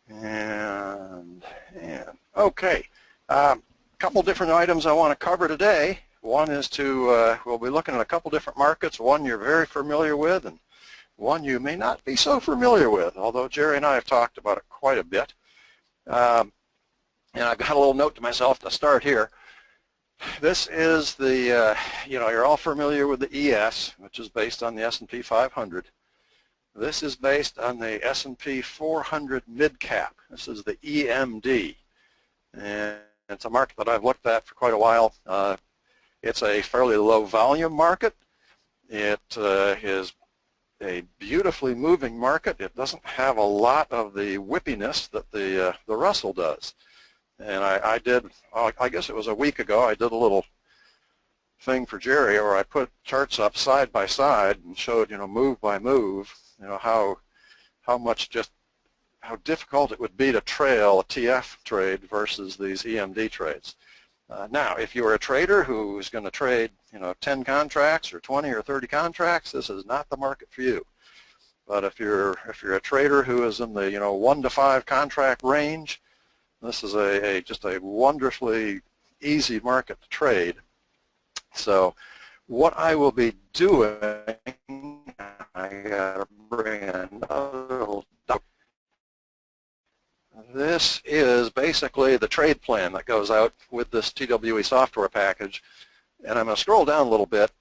And okay, a couple different items I want to cover today. One is we'll be looking at a couple different markets, one you're very familiar with and one you may not be so familiar with, although Jerry and I have talked about it quite a bit. And I've got a little note to myself to start here. This is the, you're all familiar with the ES, which is based on the S&P 500. This is based on the S&P 400 mid-cap. This is the EMD. And it's a market that I've looked at for quite a while. It's a fairly low volume market. It is a beautifully moving market. It doesn't have a lot of the whippiness that the Russell does. And I guess it was a week ago, I did a little thing for Jerry where I put charts up side by side and showed, move by move, how difficult it would be to trail a TF trade versus these EMD trades. Now, if you're a trader who's going to trade, 10 contracts or 20 or 30 contracts, this is not the market for you. But if you're a trader who is in the 1 to 5 contract range, this is just a wonderfully easy market to trade. So what I will be doing, I gotta bring another little document. This is basically the trade plan that goes out with this TWE software package. And I'm going to scroll down a little bit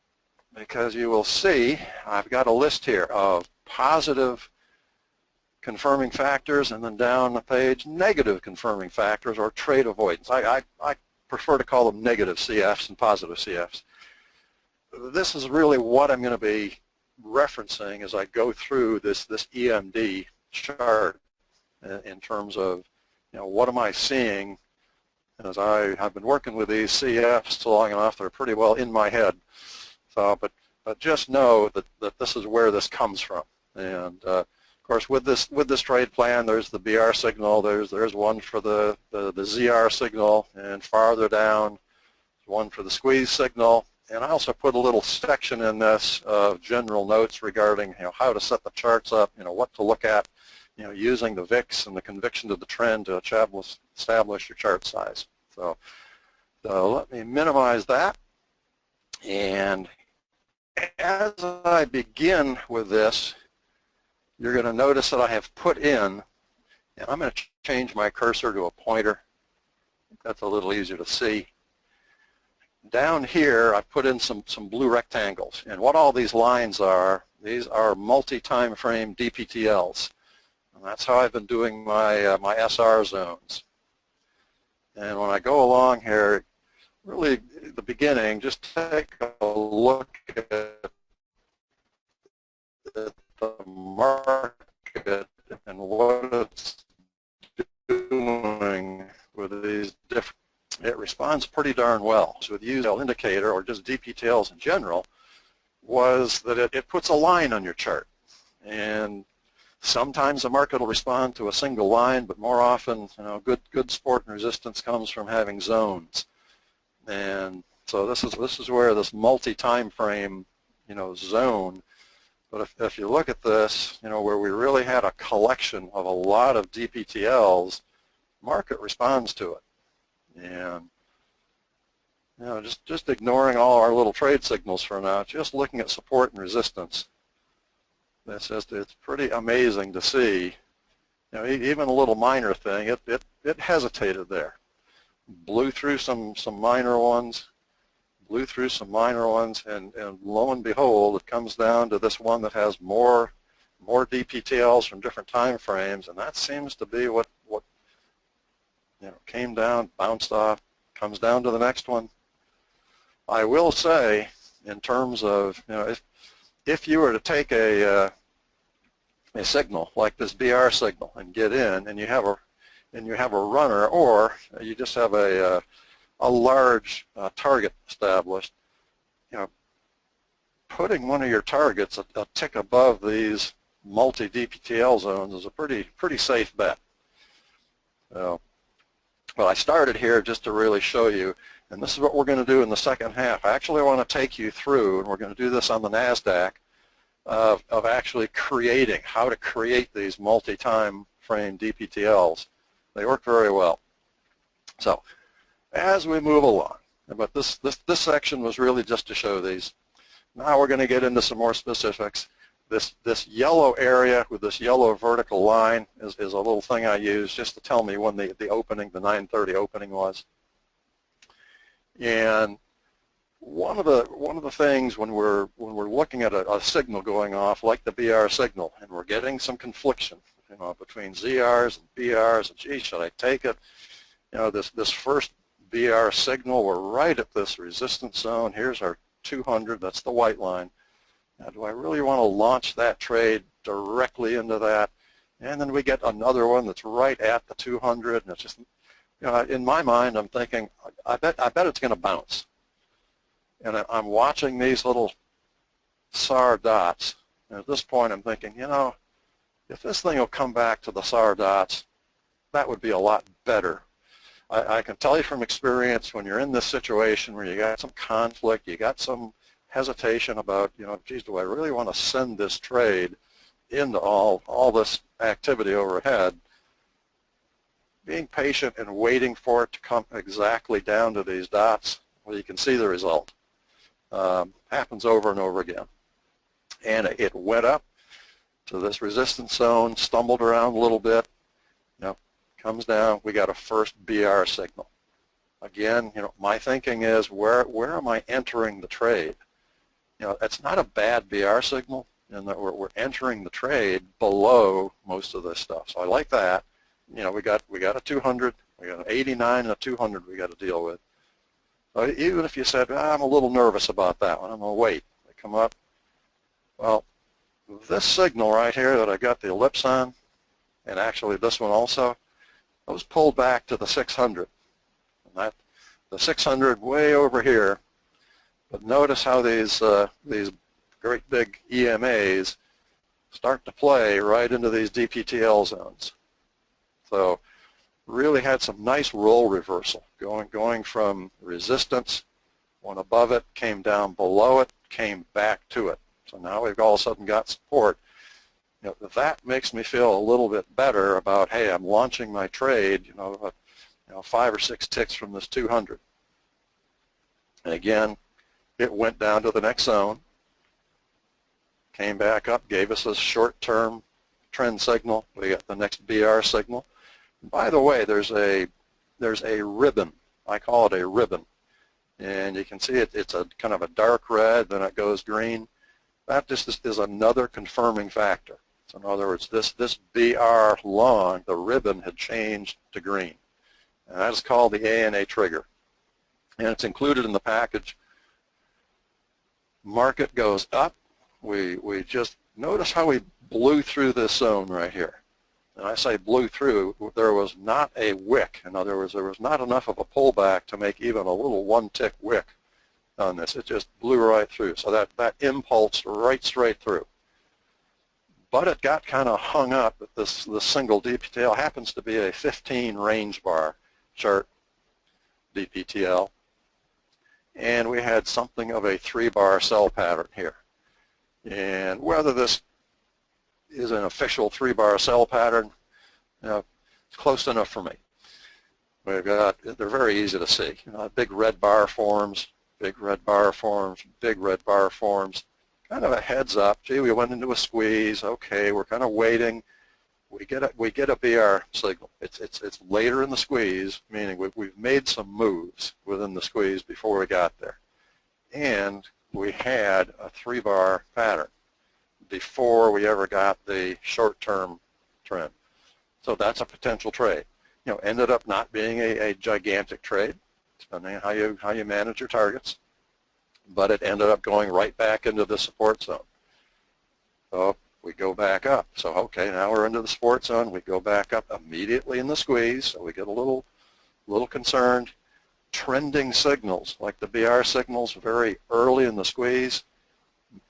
because you will see I've got a list here of positive confirming factors and then down the page negative confirming factors or trade avoidance. I prefer to call them negative CFs and positive CFs. This is really what I'm going to be referencing as I go through this EMD chart in terms of, what am I seeing as I've been working with these CFs long enough, they're pretty well in my head. So, but just know that this is where this comes from. And of course, with this trade plan, there's the BR signal. There's one for the ZR signal, and farther down, one for the squeeze signal. And I also put a little section in this of general notes regarding how to set the charts up, what to look at, using the VIX and the conviction to the trend to establish your chart size. So let me minimize that. And as I begin with this, you're going to notice that I have put in, and I'm going to change my cursor to a pointer. That's a little easier to see. Down here, I put in some blue rectangles. And what all these lines are, these are multi-time frame DPTLs. And that's how I've been doing my SR zones. And when I go along here, really at the beginning, just take a look at the market and what it's doing with these different. It responds pretty darn well. So with the UL indicator or just DPTLs in general was that it puts a line on your chart. And sometimes the market will respond to a single line, but more often, good support and resistance comes from having zones. And so this is where this multi-time frame, zone. But if you look at this, where we really had a collection of a lot of DPTLs, market responds to it. And just ignoring all our little trade signals for now, just looking at support and resistance. It's pretty amazing to see. Even a little minor thing, it hesitated there. Blew through some minor ones, and lo and behold, it comes down to this one that has more DPTLs from different time frames, and that seems to be what came down, bounced off, comes down to the next one. I will say, in terms of, if you were to take a signal like this BR signal and get in, and you have a runner, or you just have a large target established, putting one of your targets a tick above these multi-DPTL zones is a pretty safe bet. So, well, I started here just to really show you, and this is what we're going to do in the second half. I actually want to take you through, and we're going to do this on the NASDAQ, of actually how to create these multi-time frame DPTLs. They work very well. So as we move along, but this section was really just to show these. Now we're going to get into some more specifics. This yellow area with this yellow vertical line is a little thing I use just to tell me when the opening, the 9:30 opening was. And one of the things when we're looking at a signal going off like the BR signal, and we're getting some confliction, between ZRs and BRs, and gee, should I take it? This first BR signal, we're right at this resistance zone. Here's our 200, that's the white line. Now, do I really want to launch that trade directly into that? And then we get another one that's right at the 200, and it's just, in my mind, I'm thinking, I bet it's going to bounce. And I'm watching these little SAR dots, and at this point I'm thinking, if this thing will come back to the SAR dots, that would be a lot better. I can tell you from experience, when you're in this situation where you got some conflict, you got some hesitation about, geez, do I really want to send this trade into all this activity overhead? Being patient and waiting for it to come exactly down to these dots, well, you can see the result. Happens over and over again. And it went up to this resistance zone, stumbled around a little bit, comes down, we got a first BR signal. Again, my thinking is, where am I entering the trade? It's not a bad BR signal in that we're entering the trade below most of this stuff. So I like that. We got a 200, we got an 89 and a 200 we got to deal with. So even if you said, I'm a little nervous about that one, I'm going to wait. They come up. Well, this signal right here that I got the ellipse on, and actually this one also, I was pulled back to the 600. And the 600 way over here. But notice how these great big EMAs start to play right into these DPTL zones. So really had some nice roll reversal, going from resistance, went above it, came down below it, came back to it. So now we've all of a sudden got support. That makes me feel a little bit better about, hey, I'm launching my trade, 5 or 6 ticks from this 200. And again, it went down to the next zone, came back up, gave us a short-term trend signal. We got the next BR signal. And by the way, there's a ribbon. I call it a ribbon. And you can see it's a kind of a dark red, then it goes green. That just is another confirming factor. So in other words, this BR long, the ribbon had changed to green. And that is called the ANA trigger. And it's included in the package. Market goes up. We just notice how we blew through this zone right here. And I say blew through, there was not a wick. In other words, there was not enough of a pullback to make even a little one-tick wick on this. It just blew right through. So that impulsed right straight through. But it got kind of hung up at this single DPTL. Happens to be a 15 range bar chart DPTL. And we had something of a 3-bar sell pattern here. And whether this is an official 3-bar sell pattern, it's close enough for me. We've got, they're very easy to see. Big red bar forms, big red bar forms, big red bar forms. Kind of a heads up. Gee, we went into a squeeze. Okay, we're kind of waiting. We get a BR signal. It's later in the squeeze, meaning we've made some moves within the squeeze before we got there, and we had a 3-bar pattern before we ever got the short-term trend. So that's a potential trade. Ended up not being a gigantic trade, depending on how you manage your targets. But it ended up going right back into the support zone. So we go back up. So okay, now we're into the support zone. We go back up immediately in the squeeze. So we get a little concerned. Trending signals, like the BR signals very early in the squeeze,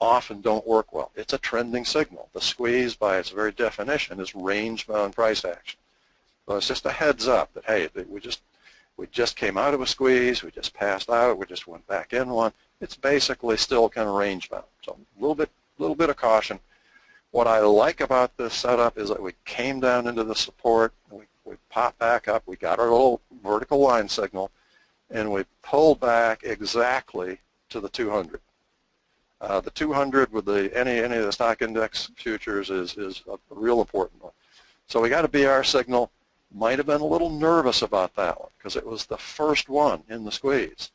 often don't work well. It's a trending signal. The squeeze, by its very definition, is range-bound price action. So it's just a heads up that, hey, we just came out of a squeeze, we just passed out, we just went back in one. It's basically still kind of range-bound. So a little bit of caution. What I like about this setup is that we came down into the support, and we popped back up, we got our little vertical line signal, and we pulled back exactly to the 200. The 200 with any of the stock index futures is a real important one. So we got a BR signal. Might have been a little nervous about that one because it was the first one in the squeeze.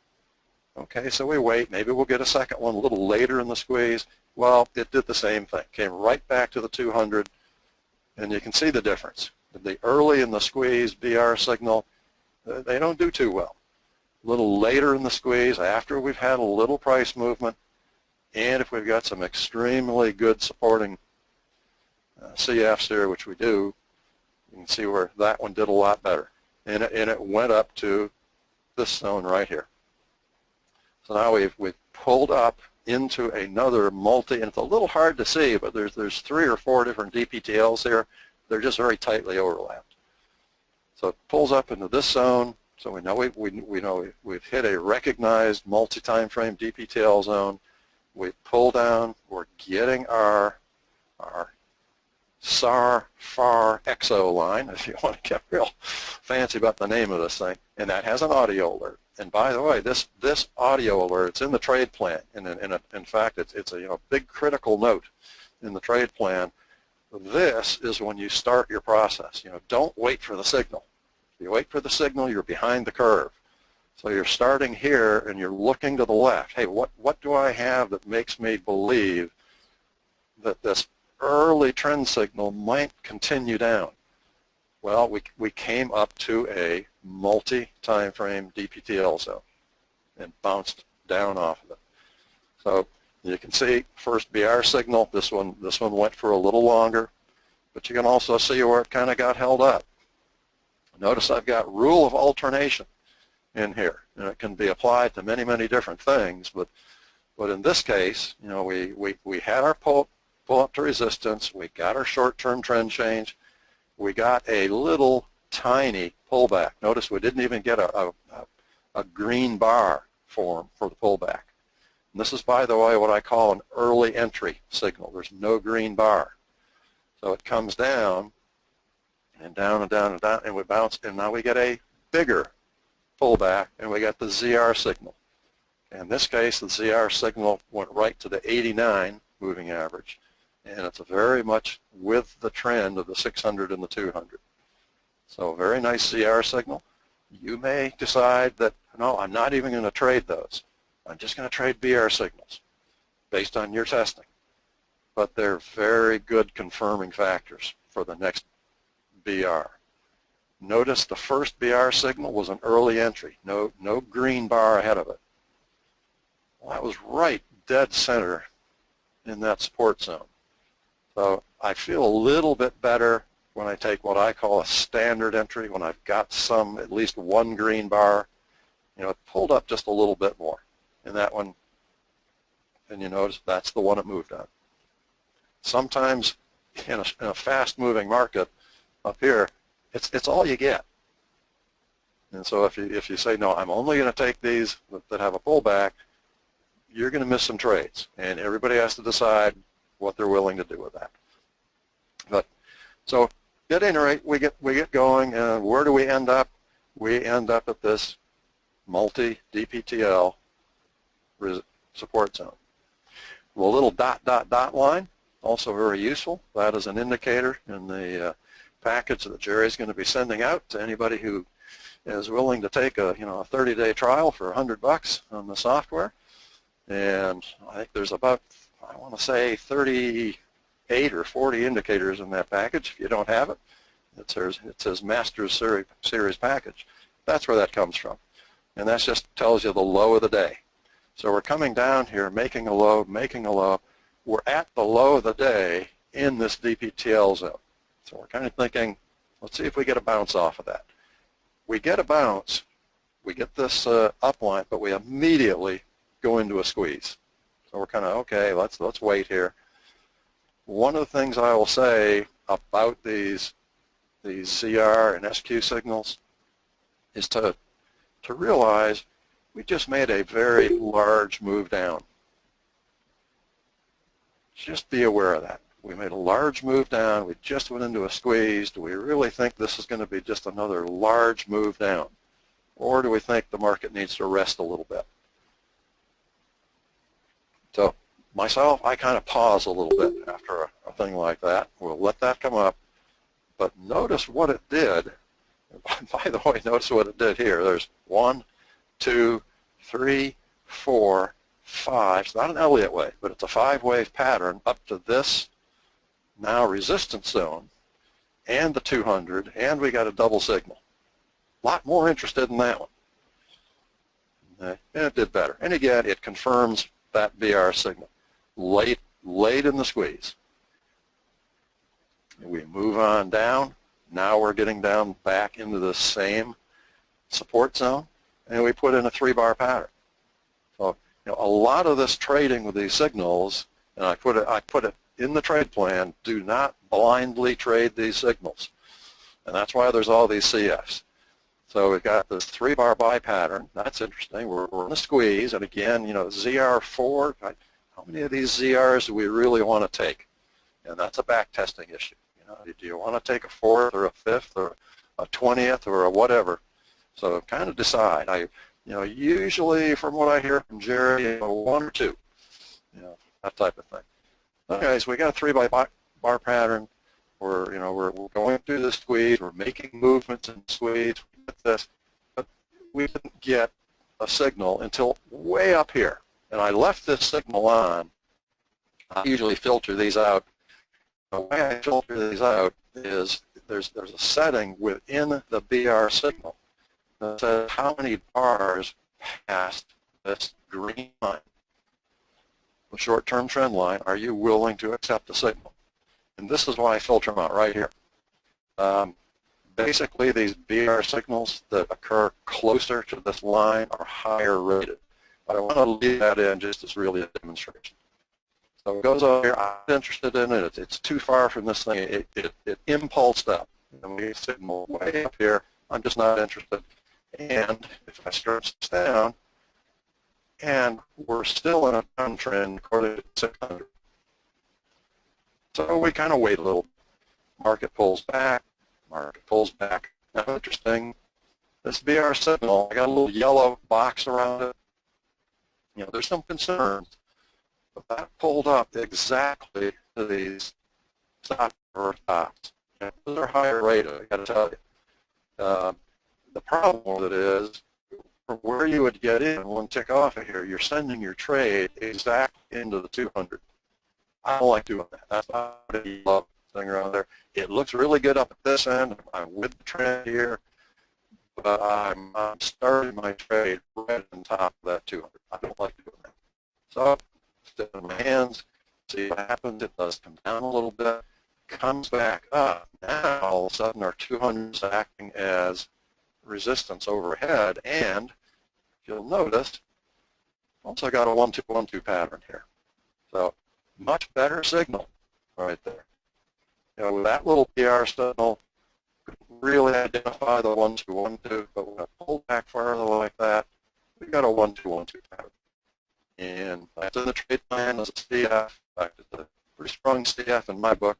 Okay, so we wait. Maybe we'll get a second one a little later in the squeeze. Well, it did the same thing. Came right back to the 200, and you can see the difference. The early in the squeeze BR signal, they don't do too well. A little later in the squeeze, after we've had a little price movement, and if we've got some extremely good supporting CFs here, which we do, you can see where that one did a lot better. And it went up to this zone right here. So now we've pulled up into another multi, and it's a little hard to see, but there's 3 or 4 different DPTLs here. They're just very tightly overlapped. So it pulls up into this zone. So we know we know we've hit a recognized multi-time frame DPTL zone. We pull down. We're getting our SAR FAR EXO line, if you want to get real fancy about the name of this thing, and that has an audio alert. And by the way, this audio alert, it's in the trade plan, and in fact, it's a big critical note in the trade plan. This is when you start your process. Don't wait for the signal. If you wait for the signal, you're behind the curve. So you're starting here, and you're looking to the left. Hey, what do I have that makes me believe that this early trend signal might continue down? Well, we came up to a multi-time frame DPTL zone and bounced down off of it. So you can see first BR signal. This one went for a little longer, but you can also see where it kind of got held up. Notice I've got rule of alternation in here, and it can be applied to many different things. But in this case, we had our pull up to resistance. We got our short-term trend change. We got a little tiny pullback. Notice we didn't even get a green bar form for the pullback. And this is, by the way, what I call an early entry signal. There's no green bar. So it comes down and down and down and down, and we bounce, and now we get a bigger pullback, and we got the ZR signal. In this case, the ZR signal went right to the 89 moving average, and it's very much with the trend of the 600 and the 200. So very nice ZR signal. You may decide that, no, I'm not even going to trade those. I'm just going to trade BR signals based on your testing. But they're very good confirming factors for the next BR. Notice the first BR signal was an early entry, no green bar ahead of it. Well, that was right dead center in that support zone. So I feel a little bit better when I take what I call a standard entry, when I've got at least one green bar. It pulled up just a little bit more. And that one, and you notice that's the one it moved on. Sometimes in a fast-moving market up here, it's all you get. And so if you say, no, I'm only going to take these that have a pullback, you're going to miss some trades. And everybody has to decide what they're willing to do with that. But so at any rate, we get going, and where do we end up? We end up at this multi-DPTL support zone. Well, a little dot line, also very useful. That is an indicator in the package that Jerry's going to be sending out to anybody who is willing to take a 30-day trial for $100 on the software. And I think there's about, I want to say, 38 or 40 indicators in that package. If you don't have it, it says Masters Series package. That's where that comes from. And that just tells you the low of the day. So we're coming down here, making a low, making a low. We're at the low of the day in this DPTL zone. So we're kind of thinking, let's see if we get a bounce off of that. We get a bounce, we get this upline, but we immediately go into a squeeze. So we're kind of, okay, let's wait here. One of the things I will say about these CR and SQ signals is to realize we just made a very large move down. Just be aware of that. We made a large move down. We just went into a squeeze. Do we really think this is going to be just another large move down? Or do we think the market needs to rest a little bit? So myself, I kind of pause a little bit after a thing like that. We'll let that come up. But notice what it did. By the way, notice what it did here. There's 1, 2, 3, 4, 5. It's not an Elliott wave, but it's a 5-wave pattern up to this now resistance zone and the 200, and we got a double signal. A lot more interested in that one. And it did better. And again, it confirms that BR signal late in the squeeze. We move on down. Now we're getting down back into the same support zone, and we put in a 3-bar pattern. So a lot of this trading with these signals, and I put it in the trade plan, do not blindly trade these signals. And that's why there's all these CFs. So we've got this 3-bar buy pattern. That's interesting. We're in a squeeze, and again, ZR4, how many of these ZRs do we really want to take? And that's a back testing issue. Do you want to take a 4th or a 5th or a 20th or a whatever? So kind of decide. Usually from what I hear from Jerry, 1 or 2, that type of thing. Okay, so we got a 3-bar pattern. We're going through the squeeze. We're making movements in the squeeze. We get this, but we didn't get a signal until way up here. And I left this signal on. I usually filter these out. The way I filter these out is there's a setting within the BR signal that says how many bars past this green line, the short-term trend line, are you willing to accept the signal? And this is why I filter them out right here. Basically, these BR signals that occur closer to this line are higher rated. But I want to leave that in just as really a demonstration. So it goes over here. I'm not interested in it. It's too far from this thing. It impulsed up. And we signal way up here. I'm just not interested. And if I stretch this down, and we're still in a downtrend according to 600. So we kind of wait a little. Market pulls back. Market pulls back. Now, interesting. This BR signal, I got a little yellow box around it. There's some concerns. But that pulled up exactly to these stop or tops. Those are higher rated, I got to tell you. The problem with it is, from where you would get in one tick off of here, you're sending your trade exactly into the 200. I don't like doing that. That's not what I love thing around there. It looks really good up at this end. I'm with the trend here, but I'm starting my trade right on top of that 200. I don't like doing that. So stick in my hands, see what happens. It does come down a little bit, comes back up. Now all of a sudden our 200 is acting as resistance overhead, and if you'll notice, also got a 1-2-1-2 pattern here. So much better signal right there. With that little PR signal, couldn't really identify the 1-2-1-2, but when I pulled back farther like that, we got a 1-2-1-2 pattern. And that's in the trade plan as a CF. In fact, it's a pretty strong CF in my book.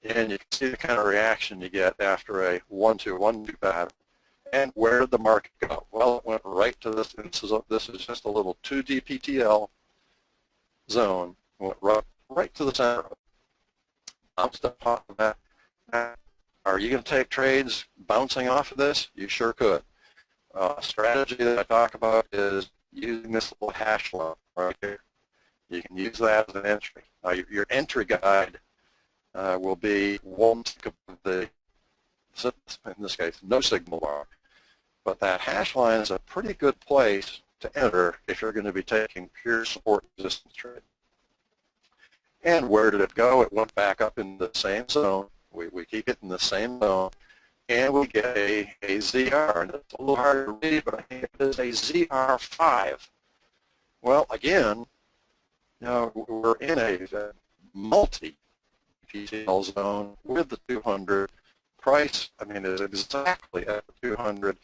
And you can see the kind of reaction you get after a 1-2-1-2 pattern. And where did the market go? Well, it went right to this. This is just a little 2 DPTL zone. Went right to the center of it. Bounced up off of that. Are you going to take trades bouncing off of this? You sure could. Strategy that I talk about is using this little hash line right here. You can use that as an entry. Your entry guide will be one tick of the, in this case, no signal bar. But that hash line is a pretty good place to enter if you're going to be taking pure support resistance trade. And where did it go? It went back up in the same zone. We keep it in the same zone, and we get a ZR. And it's a little hard to read, but I think it is a ZR5. Well, again, we're in a multi-PTL zone with the 200. Price, is exactly at the 200.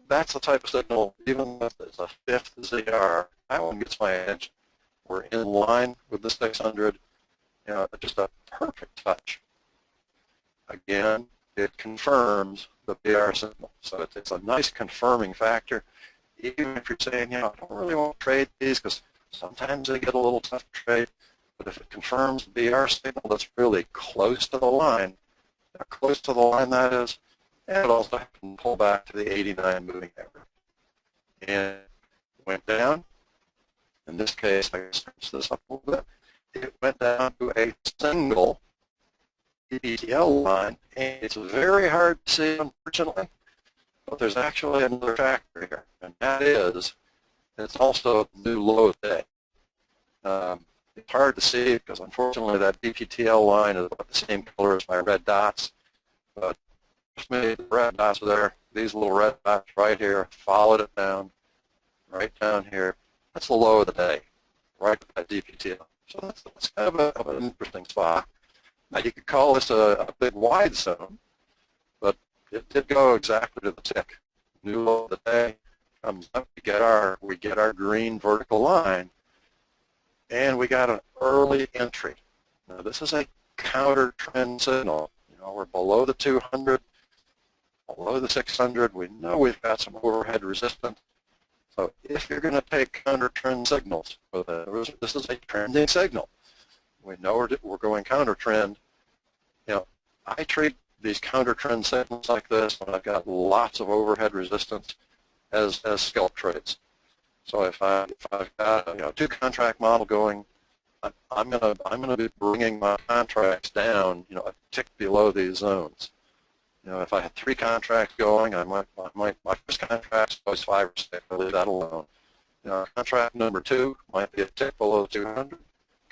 That's the type of signal, even if it's a 5th ZR, that one gets my attention. We're in line with the 600. just a perfect touch. Again, it confirms the BR signal. So it's a nice confirming factor. Even if you're saying, I don't really want to trade these because sometimes they get a little tough to trade, but if it confirms the BR signal that's really close to the line, how close to the line that is, and it also can pull back to the 89 moving average. And it went down. In this case, I can stretch this up a little bit. It went down to a single DPTL line, and it's very hard to see, unfortunately, but there's actually another factor here, and that is it's also a new low day. It's hard to see because, unfortunately, that DPTL line is about the same color as my red dots, but just made the red dots there. These little red dots right here followed it down, right down here. That's the low of the day, right at DPTL. So that's kind of an interesting spot. Now, you could call this a big wide zone, but it did go exactly to the tick. New low of the day comes up, we get our green vertical line, and we got an early entry. Now, this is a counter trend signal. We're below the 200, below the 600. We know we've got some overhead resistance. So if you're going to take counter trend signals, this is a trending signal. We know we're going counter trend. I treat these counter trend signals like this when I've got lots of overhead resistance as scalp trades. So if I've got a 2-contract model going, I'm gonna be bringing my contracts down a tick below these zones. If I had 3 contracts going, my first contract was 5 or 6. I'll leave that alone. Contract number 2 might be a tick below 200.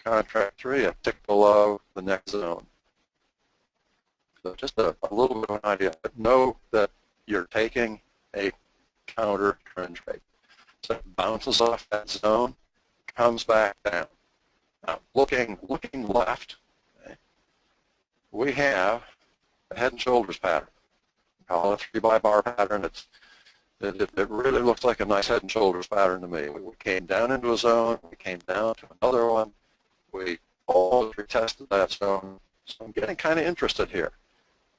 Contract 3 a tick below the next zone. So just a little bit of an idea. But know that you're taking a counter trend trade. So it bounces off that zone, comes back down. Now, looking left, okay, we have a head and shoulders pattern. Call it a 3-by-bar pattern. It really looks like a nice head and shoulders pattern to me. We came down into a zone. We came down to another one. We always retested that zone. So I'm getting kind of interested here.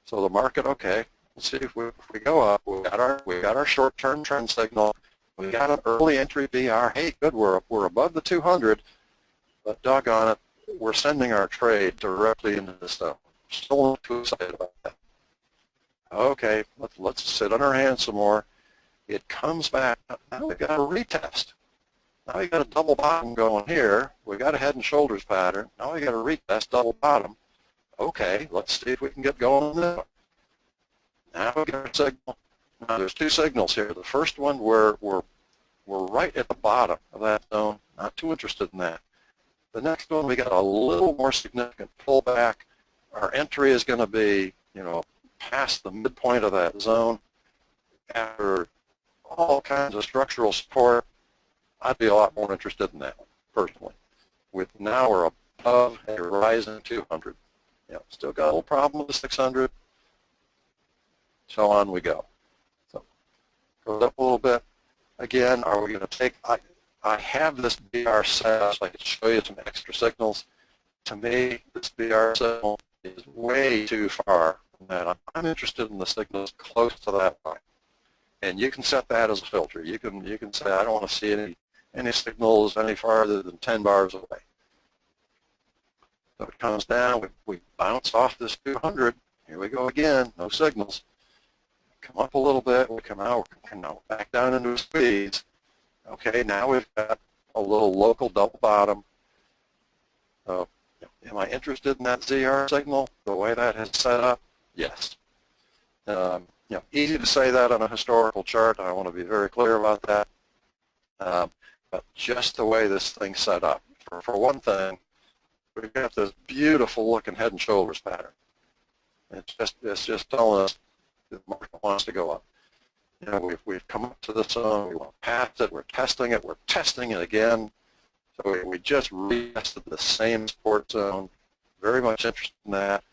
So the market, okay, let's see if we go up. We got our short-term trend signal. We got an early entry BR. Hey, good, we're above the 200, but doggone it, we're sending our trade directly into the zone. Still not too excited about that. Okay, let's sit on our hands some more. It comes back. Now we've got a retest. Now we've got a double bottom going here. We've got a head and shoulders pattern. Now we've got a retest, double bottom. Okay, let's see if we can get going there. Now we've got a signal. Now there's 2 signals here. The first one, we're right at the bottom of that zone. Not too interested in that. The next one, we got a little more significant pullback. Our entry is going to be, past the midpoint of that zone. After all kinds of structural support, I'd be a lot more interested in that one, personally. Now we're above a rising 200. Still got a little problem with the 600. So on we go. So goes up a little bit. Again, are we going to take? I have this BR set up so I can show you some extra signals. To me, this BR signal is way too far from that. I'm interested in the signals close to that line. And you can set that as a filter. You can say, I don't want to see any signals any farther than 10 bars away. So it comes down, we bounce off this 200. Here we go again, no signals. Come up a little bit, we come out, back down into a squeeze. Okay, now we've got a little local double bottom. So, am I interested in that ZR signal, the way that has set up? Yes. Easy to say that on a historical chart. I want to be very clear about that. But just the way this thing's set up. For one thing, we've got this beautiful looking head and shoulders pattern. It's just telling us the market wants to go up. We've come up to the zone, we went past it, we're testing it again. So we just retested the same support zone. Very much interested in that.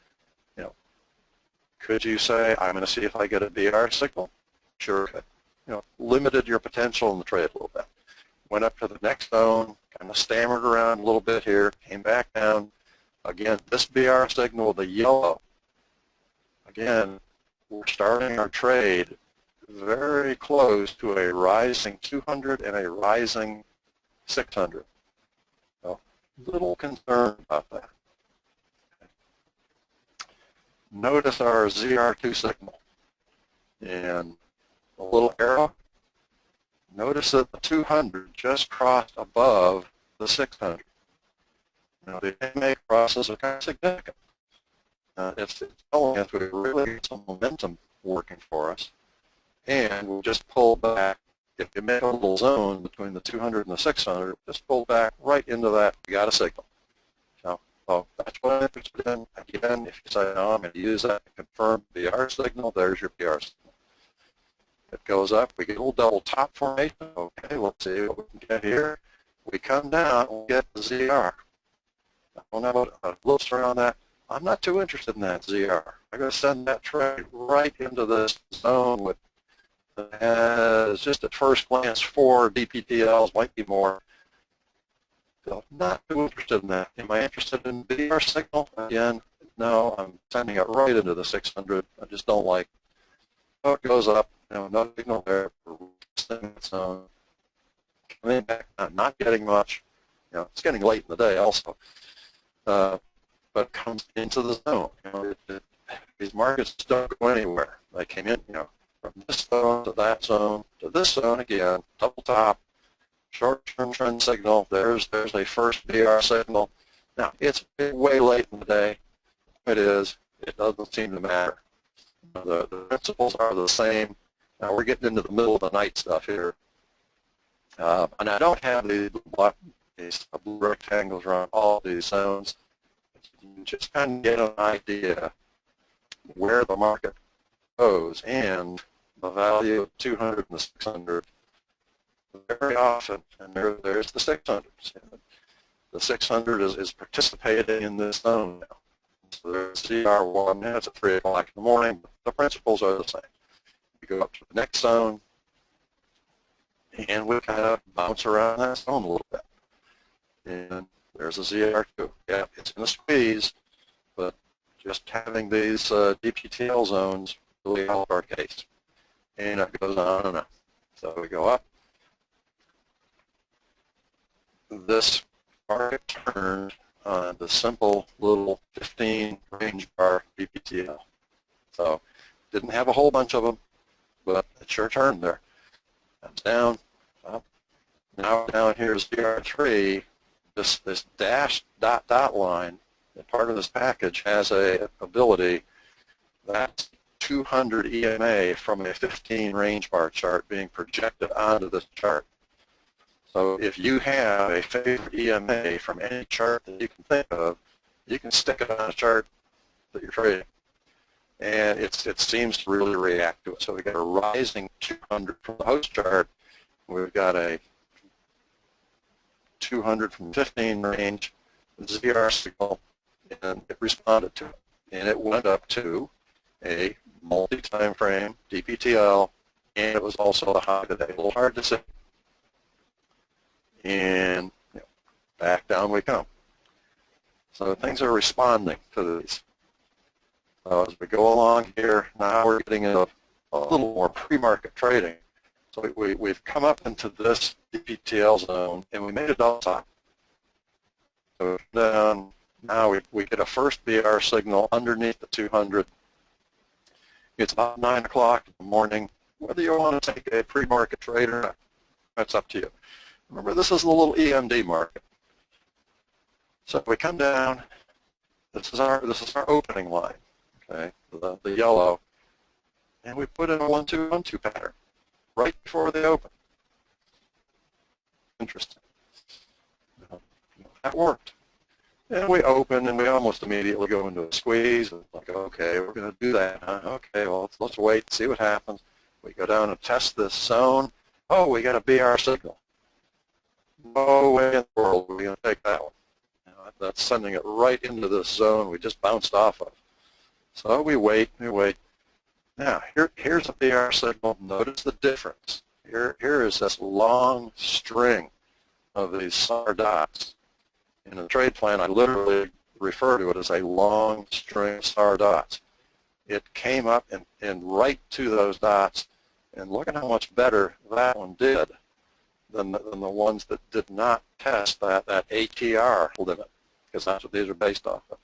Could you say, I'm going to see if I get a BR signal? Sure could. Limited your potential in the trade a little bit. Went up to the next zone, kind of stammered around a little bit here, came back down. again, this BR signal, the yellow, again, we're starting our trade very close to a rising 200 and a rising 600. So, little concerned about that. Notice our ZR2 signal and the little arrow. Notice that the 200 just crossed above the 600. Now the MA crosses are kind of significant. It's telling us we really get some momentum working for us, and we'll just pull back. If you make a little zone between the 200 and the 600, just pull back right into that. We got a signal. So that's what I'm interested in. Again, if you say, no, I'm going to use that to confirm the BR signal, there's your BR signal. It goes up, we get a little double top formation. Okay, let's see what we can get here. We come down, we get the ZR. I don't know what a little story on that. I'm not too interested in that ZR. I'm going to send that trade right into this zone with, just at first glance, 4 DPTLs, might be more. So not too interested in that. Am I interested in BR signal? Again, no, I'm sending it right into the 600. I just don't like. So it goes up, no signal there. Zone. Coming back, not getting much. It's getting late in the day also. But comes into the zone. These markets don't go anywhere. They came in, from this zone to that zone to this zone again, double top. Short-term trend signal, there's a first BR signal. Now, it's way late in the day. It is. It doesn't seem to matter. The principles are the same. Now, we're getting into the middle of the night stuff here. And I don't have these blue rectangles around all these zones. You can just kind of get an idea where the market goes and the value of 200 and the 600. Very often, and there's the 600s. The 600 is participating in this zone now. So there's CR1, and it's at 3 o'clock in the morning. The principles are the same. We go up to the next zone, and we kind of bounce around that zone a little bit. And there's a ZR2. Yeah, it's in a squeeze, but just having these DPTL zones really help our case. And it goes on and on. So we go up. This market turned on the simple little 15 range bar DPTL. So didn't have a whole bunch of them, but it sure turned there. Comes down, up. Now down here is BR3. This dashed dot line, part of this package has a ability. That's 200 EMA from a 15 range bar chart being projected onto this chart. So if you have a favorite EMA from any chart that you can think of, you can stick it on a chart that you're trading. And it seems to really react to it. So we've got a rising 200 from the host chart. We've got a 200 from 15 range ZR signal, and it responded to it. And it went up to a multi-time frame DPTL, and it was also the high today. A little hard to see. And back down we come. So things are responding to these. So as we go along here, now we're getting into a little more pre-market trading. So we've come up into this DPTL zone, and we made a double top. So down, now we get a first BR signal underneath the 200. It's about 9 o'clock in the morning. Whether you want to take a pre-market trade or not, that's up to you. Remember, this is the little EMD market. So if we come down, this is our opening line, okay, the yellow, and we put in a 1-2-1-2 pattern right before they open. Interesting. That worked. And we open, and we almost immediately go into a squeeze. It's like, okay, we're going to do that, huh? Okay, well, let's wait and see what happens. We go down and test this zone. Oh, we got a BR signal. No way in the world we're going to take that one. That's sending it right into this zone we just bounced off of. So we wait. Now, here's a BR signal. Notice the difference. Here is this long string of these star dots. In the trade plan, I literally refer to it as a long string of star dots. It came up and right to those dots, and look at how much better that one did than the ones that did not test that ATR limit, because that's what these are based off of.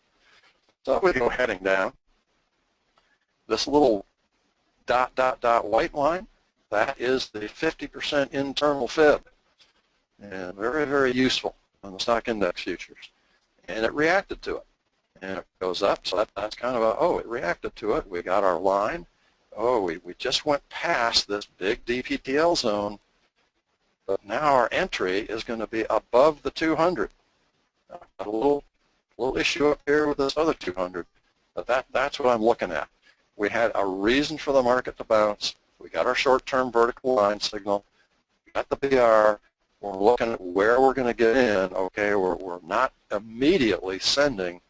So we go heading down. This little dot, dot, dot white line, that is the 50% internal fib, and very, very useful on the stock index futures. And it reacted to it, and it goes up, so that's kind of a, oh, it reacted to it. We got our line. Oh, we just went past this big DPTL zone, but now our entry is going to be above the 200. A little issue up here with this other 200, but that's what I'm looking at. We had a reason for the market to bounce. We got our short-term vertical line signal. We got the BR. We're looking at where we're going to get in. Okay, we're not immediately sending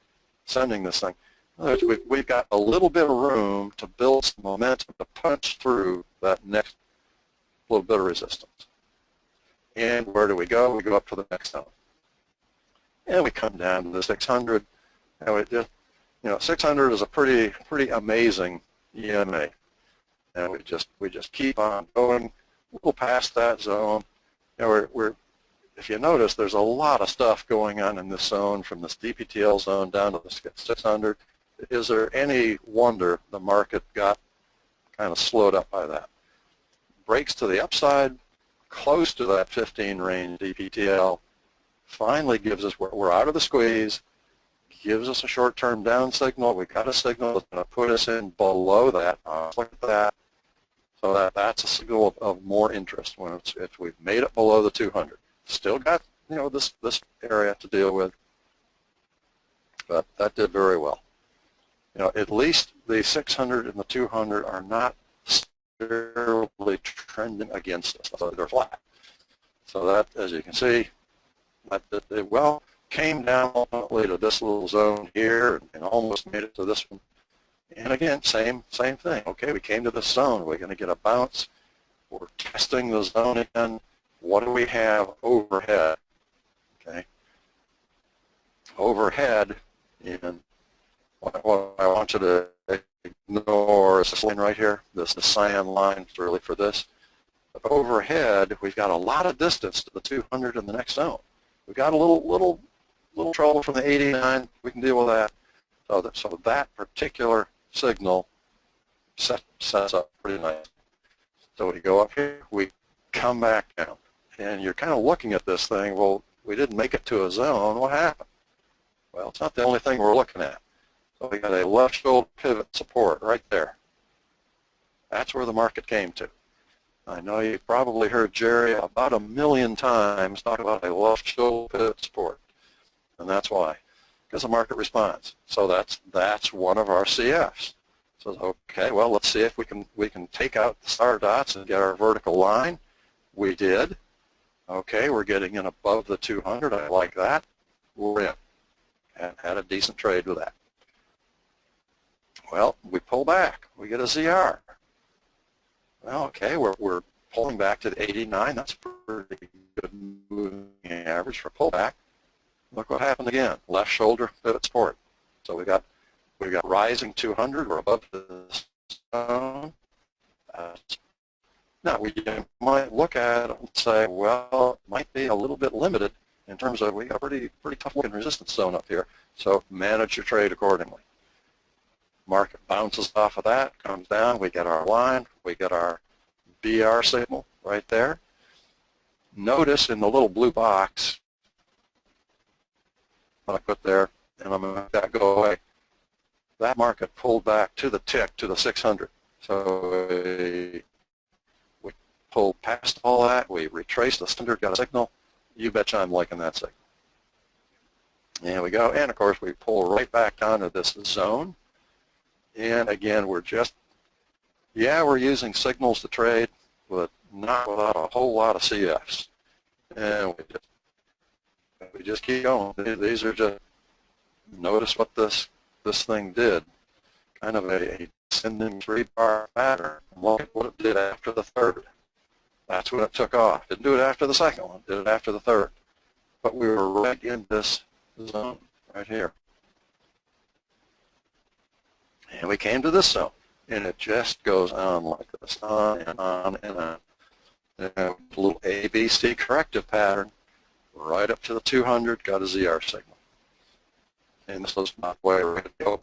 this thing. In other words, we've got a little bit of room to build some momentum to punch through that next little bit of resistance. And where do we go? We go up to the next zone. And we come down to the 600. And we just, 600 is a pretty amazing EMA. And we just keep on going. We'll pass that zone. If you notice, there's a lot of stuff going on in this zone, from this DPTL zone down to the 600. Is there any wonder the market got kind of slowed up by that? Breaks to the upside, close to that 15 range DPTL, finally gives us, we're out of the squeeze, gives us a short-term down signal. We've got a signal that's going to put us in below that. Look at that. So that's a signal of more interest when if we've made it below the 200. Still got this area to deal with, but that did very well. At least the 600 and the 200 are not necessarily trending against us. So they're flat. So that, as you can see, they well came down ultimately to this little zone here and almost made it to this one. And again, same thing. Okay, we came to this zone. We're going to get a bounce. We're testing the zone again. What do we have overhead? Okay, overhead, and what I want you to ignore is this line right here. This cyan line is really for this. But overhead, we've got a lot of distance to the 200 in the next zone. We've got a little trouble from the 89. We can deal with that. So that particular signal sets up pretty nice. So we go up here, we come back down, and you're kind of looking at this thing. Well, we didn't make it to a zone. What happened? Well, it's not the only thing we're looking at. So we got a left shoulder pivot support right there. That's where the market came to. I know you've probably heard Jerry about 1 million times talk about a left shoulder pivot support, and that's why. Because the market responds. So that's one of our CFs. So okay, well, let's see if we can take out the star dots and get our vertical line. We did. Okay, we're getting in above the 200. I like that. We're in. And had a decent trade with that. Well, we pull back. We get a ZR. Well, okay, we're pulling back to the 89. That's a pretty good moving average for pullback. Look what happened again. Left shoulder pivot support. So we got rising 200. We're above the zone. Now we might look at it and say, well, it might be a little bit limited in terms of we got a pretty tough looking resistance zone up here. So manage your trade accordingly. Market bounces off of that, comes down. We get our line. We get our BR signal right there. Notice in the little blue box I put there, and I'm going to make that go away. That market pulled back to the tick to the 600. So we pulled past all that. We retraced the standard, got a signal. You betcha I'm liking that signal. There we go. And of course we pull right back down to this zone. And again, we're using signals to trade, but not without a whole lot of CFs. And we just keep going. These are just, notice what this thing did. Kind of a descending 3-bar pattern. Look at what it did after the third. That's when it took off. Didn't do it after the second one. Did it after the third. But we were right in this zone right here. And we came to this zone, and it just goes on like this, on and on and on. And a little ABC corrective pattern right up to the 200, got a ZR signal. And this was not the way we're going to go.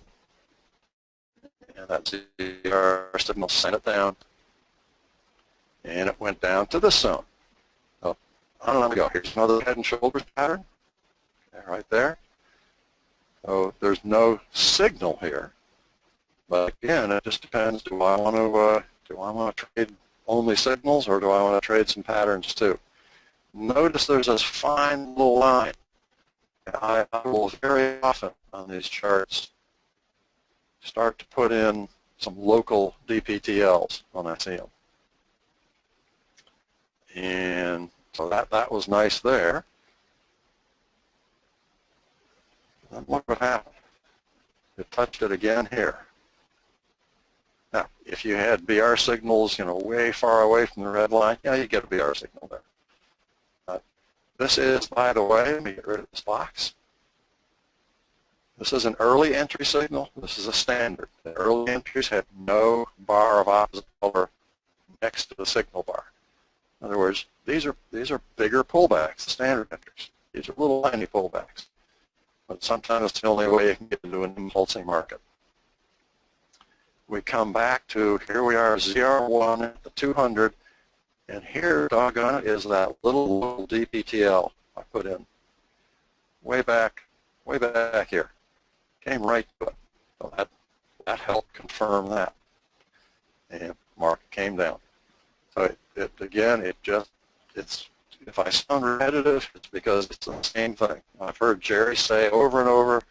And that ZR signal sent it down, and it went down to this zone. So, on we go. Here's another head and shoulders pattern, okay, right there. So there's no signal here, but again, it just depends. Do I want to trade only signals, or do I want to trade some patterns too? Notice there's this fine little line. I will very often on these charts start to put in some local DPTLs when I see them. And so that was nice there. And look what happened. It touched it again here. Now, if you had BR signals, way far away from the red line, yeah, you get a BR signal there. This is, by the way, let me get rid of this box. This is an early entry signal. This is a standard. The early entries had no bar of opposite color next to the signal bar. In other words, these are bigger pullbacks, the standard entries. These are little tiny pullbacks. But sometimes it's the only way you can get into an impulsing market. We come back to, here we are, ZR1 at the 200, and here, doggone it, is that little DPTL I put in. Way back here. Came right to it. So that helped confirm that. And market came down. So if I sound repetitive, it's because it's the same thing. I've heard Jerry say over and over,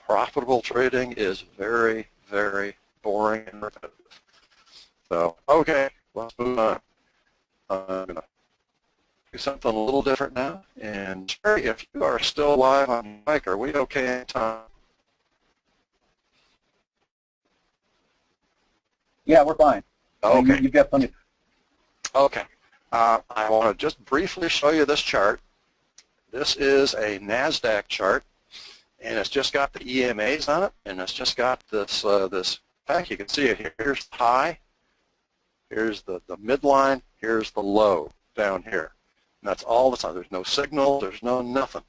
profitable trading is very, very boring and repetitive. So, okay, let's move on. I'm going to do something a little different now. And Jerry, if you are still live on your mic, are we okay in time? Yeah, we're fine. Okay. You've got plenty. Okay. I want to just briefly show you this chart. This is a NASDAQ chart, and it's just got the EMAs on it, and it's just got this, this pack. You can see it here. Here's the high, here's the midline, here's the low down here. And that's all the time. There's no signal, there's no nothing.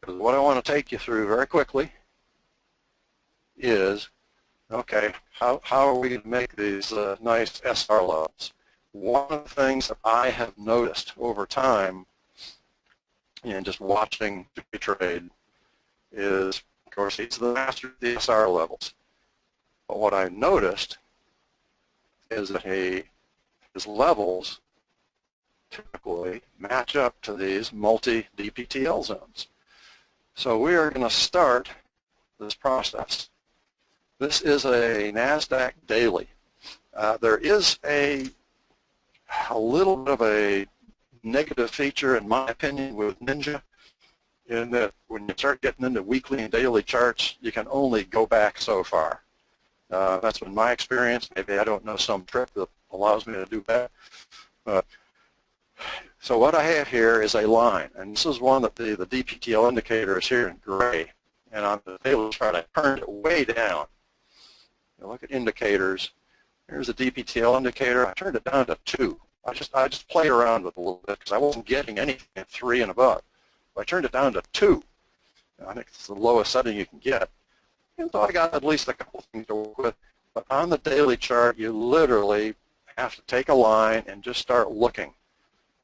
Because what I want to take you through very quickly is, okay, how are we going to make these nice SR levels? One of the things that I have noticed over time and just watching the trade is, of course, he's the master of the SR levels. But what I noticed is that his levels typically match up to these multi-DPTL zones. So we are going to start this process. This is a NASDAQ daily. There is a little bit of a negative feature, in my opinion, with Ninja, in that when you start getting into weekly and daily charts, you can only go back so far. That's been my experience. Maybe I don't know some trick that allows me to do that. So what I have here is a line, and this is one that the DPTL indicator is here in gray, and on the daily chart I turned it way down. You look at indicators. Here's the DPTL indicator. I turned it down to 2. I just played around with it a little bit because I wasn't getting anything at 3 and above. I turned it down to 2. I think it's the lowest setting you can get. And so I got at least a couple things to work with. But on the daily chart, you literally have to take a line and just start looking.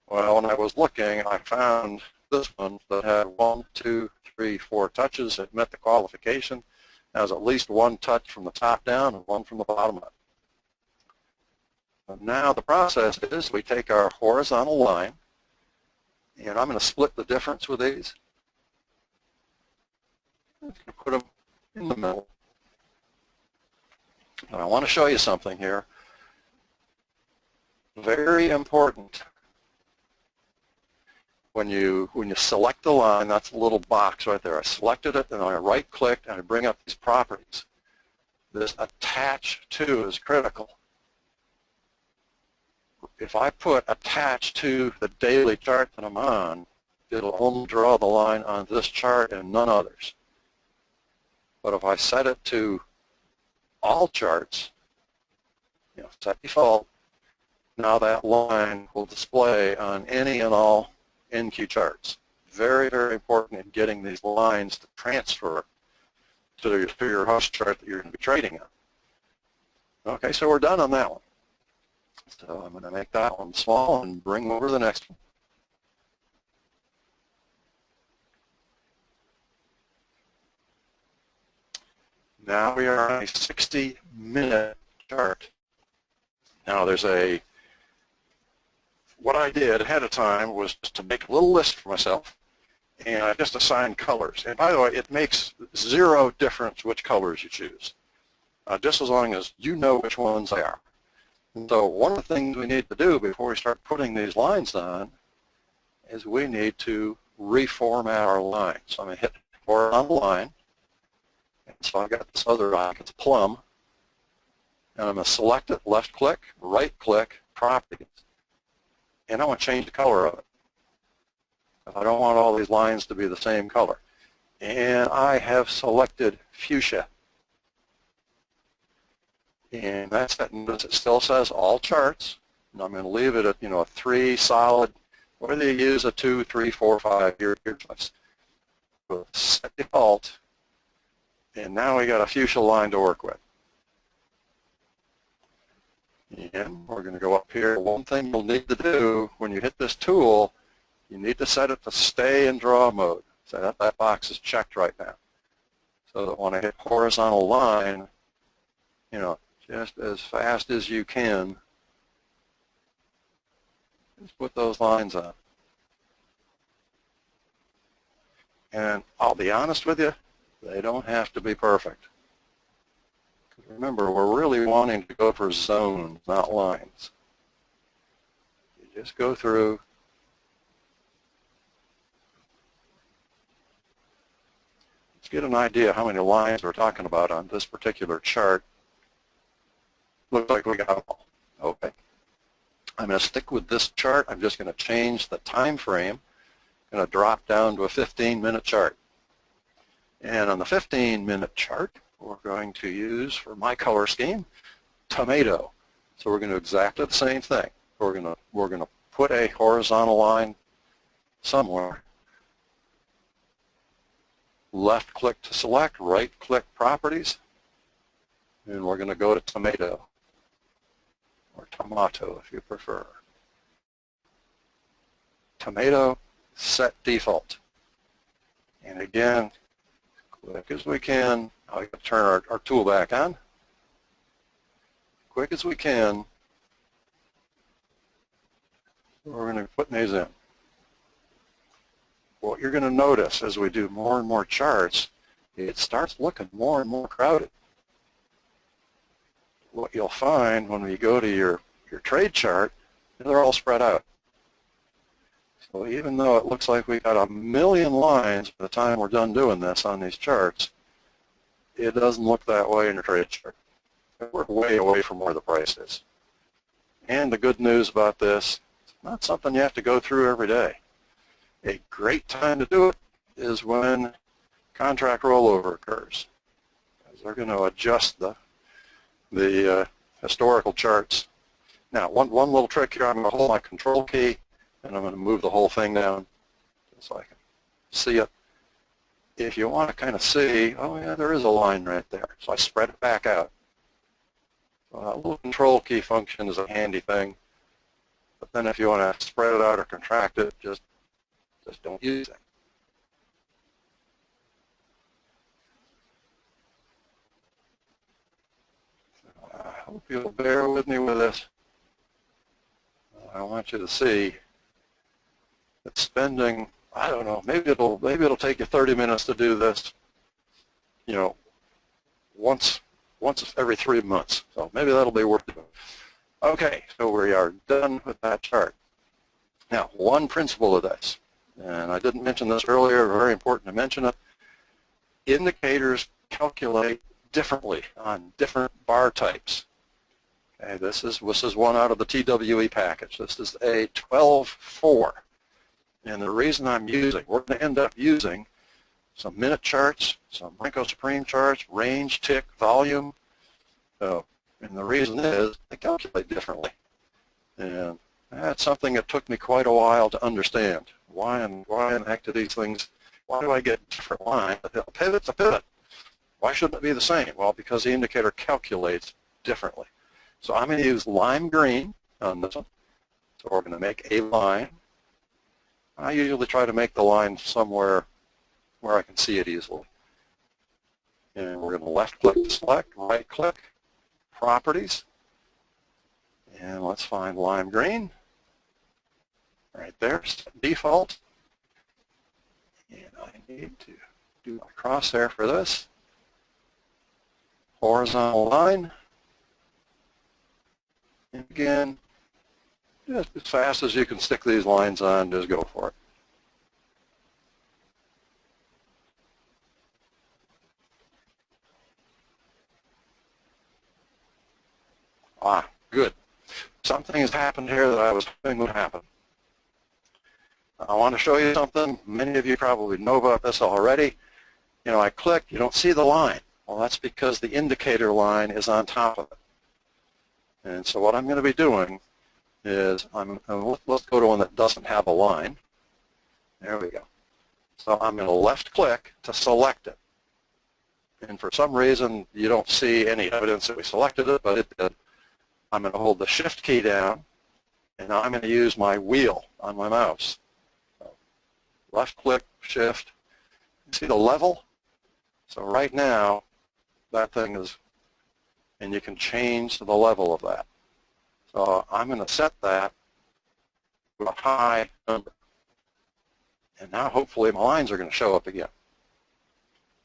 Well, when I was looking, I found this one that had 1, 2, 3, 4 touches. It met the qualification. It has at least 1 touch from the top down and 1 from the bottom up. And now the process is we take our horizontal line, and I'm going to split the difference with these. I'm going to put them in the middle. And I want to show you something here. Very important. When you select the line, that's a little box right there. I selected it, and I right-click, and I bring up these properties. This attach to is critical. If I put attach to the daily chart that I'm on, it'll only draw the line on this chart and none others. But if I set it to all charts, set default, now that line will display on any and all NQ charts. Very, very important in getting these lines to transfer to your host chart that you're going to be trading on. Okay, so we're done on that one. So I'm going to make that one small and bring over the next one. Now we are on a 60-minute chart. Now there's what I did ahead of time was just to make a little list for myself, and I just assigned colors. And by the way, it makes zero difference which colors you choose, just as long as you know which ones they are. And so one of the things we need to do before we start putting these lines on is we need to reformat our line. So I'm going to hit horizontal line. And so I've got this other icon, it's a plum, and I'm going to select it, left click, right click, properties, and I want to change the color of it. I don't want all these lines to be the same color. And I have selected fuchsia. And that's it. Notice it still says all charts, and I'm going to leave it at, a 3 solid, whether you use a 2, 3, 4, 5, your choice. We'll set default. And now we got a fuchsia line to work with. And we're going to go up here. One thing you'll need to do when you hit this tool, you need to set it to stay in draw mode. So that box is checked right now. So that when I hit horizontal line, just as fast as you can, just put those lines on. And I'll be honest with you, they don't have to be perfect. Remember, we're really wanting to go for zones, not lines. You just go through. Let's get an idea how many lines we're talking about on this particular chart. Looks like we got them all. Okay. I'm going to stick with this chart. I'm just going to change the time frame. I'm going to drop down to a 15-minute chart. And on the 15-minute chart, we're going to use, for my color scheme, tomato. So we're going to do exactly the same thing. We're going to put a horizontal line somewhere. Left click to select, right click properties, and we're going to go to tomato, or tomato if you prefer. Tomato, set default. And again, quick as we can, I'll have to turn our tool back on. Quick as we can, we're going to put these in. What you're going to notice as we do more and more charts, it starts looking more and more crowded. What you'll find when we go to your trade chart, they're all spread out. So even though it looks like we've got 1 million lines by the time we're done doing this on these charts, it doesn't look that way in your trade chart. We're way away from where the price is. And the good news about this, it's not something you have to go through every day. A great time to do it is when contract rollover occurs, because they're going to adjust the historical charts. Now, one little trick here, I'm going to hold my control key, and I'm going to move the whole thing down so I can see it. If you want to kind of see, oh yeah, there is a line right there. So I spread it back out. So a little control key function is a handy thing. But then if you want to spread it out or contract it, just don't use it. So I hope you'll bear with me with this. I want you to see that spending, I don't know, maybe it'll take you 30 minutes to do this, once every 3 months. So maybe that'll be worth it. Okay, so we are done with that chart. Now, one principle of this, and I didn't mention this earlier, very important to mention it, indicators calculate differently on different bar types. Okay, this is one out of the TWE package. This is a 12-4. And the reason we're going to end up using some minute charts, some Renko Supreme charts, range, tick, volume, So, and the reason is they calculate differently. And that's something that took me quite a while to understand. Why in the heck do these things, why do I get different lines? A pivot's a pivot. Why shouldn't it be the same? Well, because the indicator calculates differently. So I'm going to use lime green on this one. So we're going to make a line. I usually try to make the line somewhere where I can see it easily. And we're going to left click to select, right click, properties. And let's find lime green. Right there, default. And I need to do my crosshair for this. Horizontal line. And again, just as fast as you can stick these lines on, just go for it. Ah, good. Something has happened here that I was hoping would happen. I want to show you something. Many of you probably know about this already. You know, I click, you don't see the line. Well, that's because the indicator line is on top of it. And so what I'm going to be doing is, let's go to one that doesn't have a line. There we go. So I'm going to left click to select it. And for some reason, you don't see any evidence that we selected it, but it did. I'm going to hold the shift key down, and now I'm going to use my wheel on my mouse. So left click, shift. See the level? So right now, that thing is, and you can change the level of that. So I'm going to set that to a high number. And now hopefully my lines are going to show up again.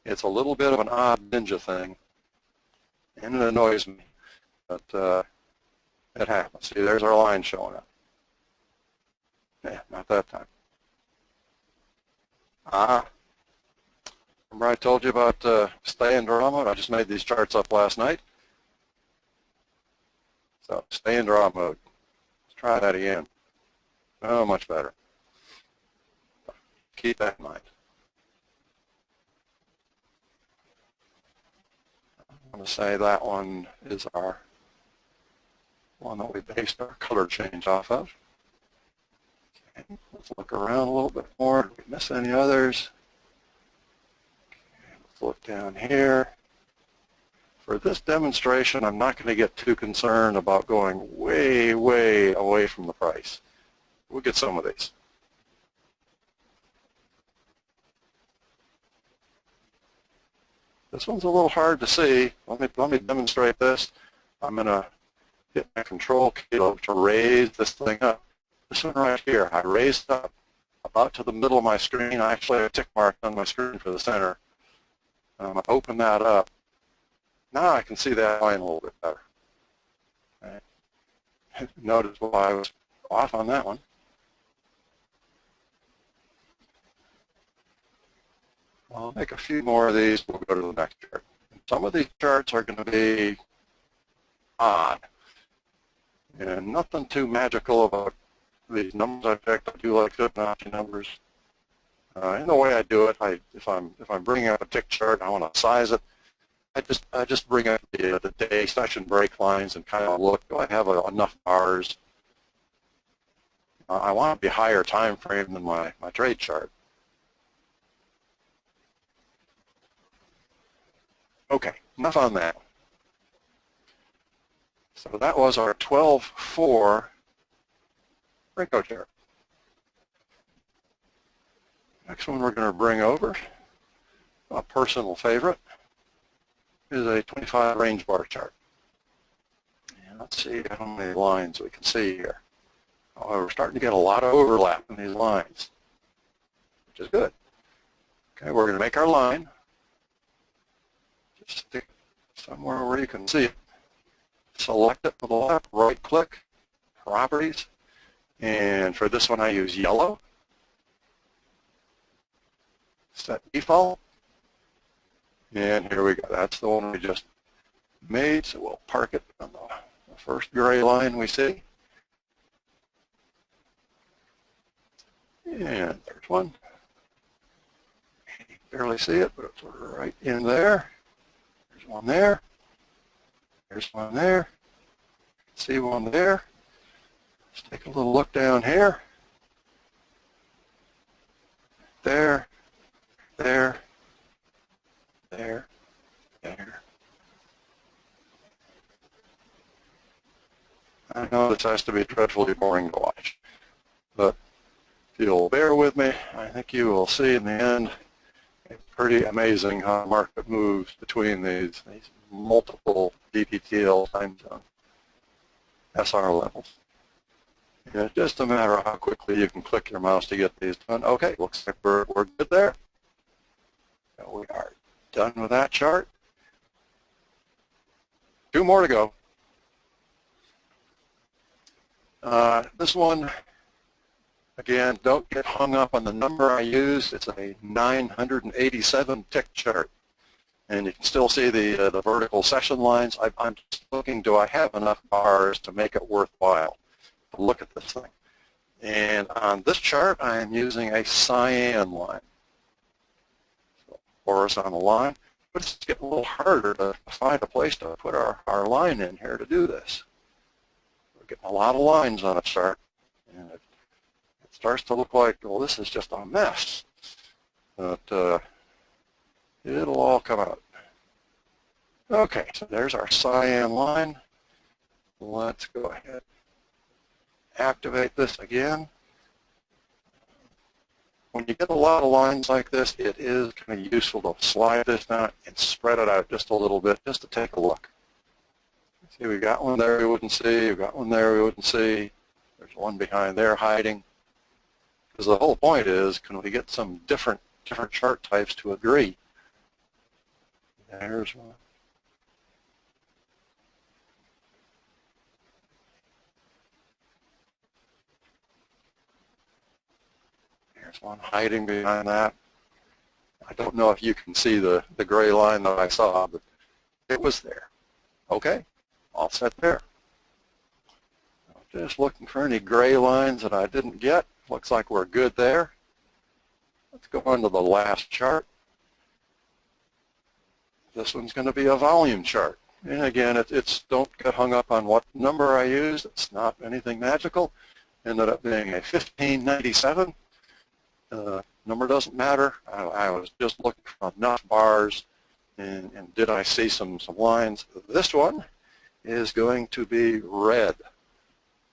It's a little bit of an odd ninja thing, and it annoys me, but it happens. See, there's our line showing up. Yeah, not that time. Remember I told you about stay in draw mode? I just made these charts up last night. So stay in draw mode. Let's try that again. Oh, much better. Keep that in mind. I'm going to say that one is our one that we based our color change off of. Okay, let's look around a little bit more. Did we miss any others? Okay, let's look down here. For this demonstration, I'm not going to get too concerned about going way, way away from the price. We'll get some of these. This one's a little hard to see. Let me demonstrate this. I'm going to hit my control key to raise this thing up. This one right here, I raised up about to the middle of my screen. I actually have a tick mark on my screen for the center. I'm going to open that up. Now I can see that line a little bit better. Right. Notice why I was off on that one. I'll make a few more of these. We'll go to the next chart. Some of these charts are going to be odd. And nothing too magical about these numbers I picked. I do like Fibonacci numbers. And the way I do it, if I'm bringing up a tick chart, I want to size it. I just bring up the day session break lines and kind of look. Do I have enough bars? I want to be higher time frame than my trade chart. Okay, enough on that. So that was our 12-4 Renko chart. Next one we're going to bring over, a personal favorite, is a 25 range bar chart. And let's see how many lines we can see here. Oh, we're starting to get a lot of overlap in these lines, which is good. Okay, we're going to make our line. Just stick somewhere where you can see it. Select it to the left, right click, properties, and for this one I use yellow. Set default, and here we go. That's the one we just made, so we'll park it on the first gray line we see. And there's one. You can barely see it, but it's right in there. There's one there. There's one there. See one there. Let's take a little look down here. There, there, there, there. I know this has to be dreadfully boring to watch, but if you'll bear with me, I think you will see in the end it's pretty amazing how the market moves between these multiple DPTL time zone SR levels. It's just a matter of how quickly you can click your mouse to get these done. Okay, looks like we're good there. So we are done with that chart. 2 more to go. This one, again, don't get hung up on the number I used. It's a 987 tick chart. And you can still see the vertical session lines. I'm just looking, do I have enough bars to make it worthwhile to look at this thing? And on this chart, I am using a cyan line, so horizontal line. But it's getting a little harder to find a place to put our line in here to do this. We're getting a lot of lines on a chart, and it starts to look like, well, this is just a mess. But it'll all come out. Okay, so there's our cyan line. Let's go ahead. Activate this again. When you get a lot of lines like this, it is kind of useful to slide this down and spread it out just a little bit, just to take a look. See, we got one there we wouldn't see, we got one there we wouldn't see. There's one behind there hiding. Because the whole point is, can we get some different chart types to agree? There's one. There's one hiding behind that. I don't know if you can see the gray line that I saw, but it was there. Okay, all set there. Just looking for any gray lines that I didn't get. Looks like we're good there. Let's go on to the last chart. This one's going to be a volume chart. And again, it's don't get hung up on what number I used. It's not anything magical. Ended up being a 1597. Number doesn't matter. I was just looking for enough bars, and did I see some lines. This one is going to be red.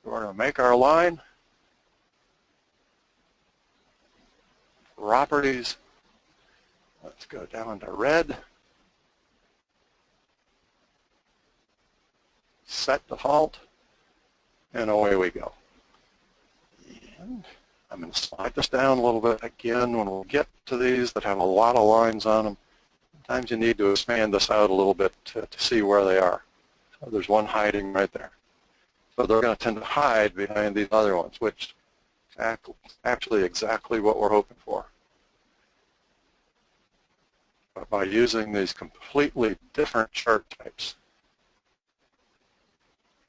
We're going to make our line. Properties. Let's go down to red. Set default, and away we go. And I'm going to slide this down a little bit again. When we get to these that have a lot of lines on them, sometimes you need to expand this out a little bit to see where they are. So there's one hiding right there. So they're going to tend to hide behind these other ones, which is actually exactly what we're hoping for. But by using these completely different chart types,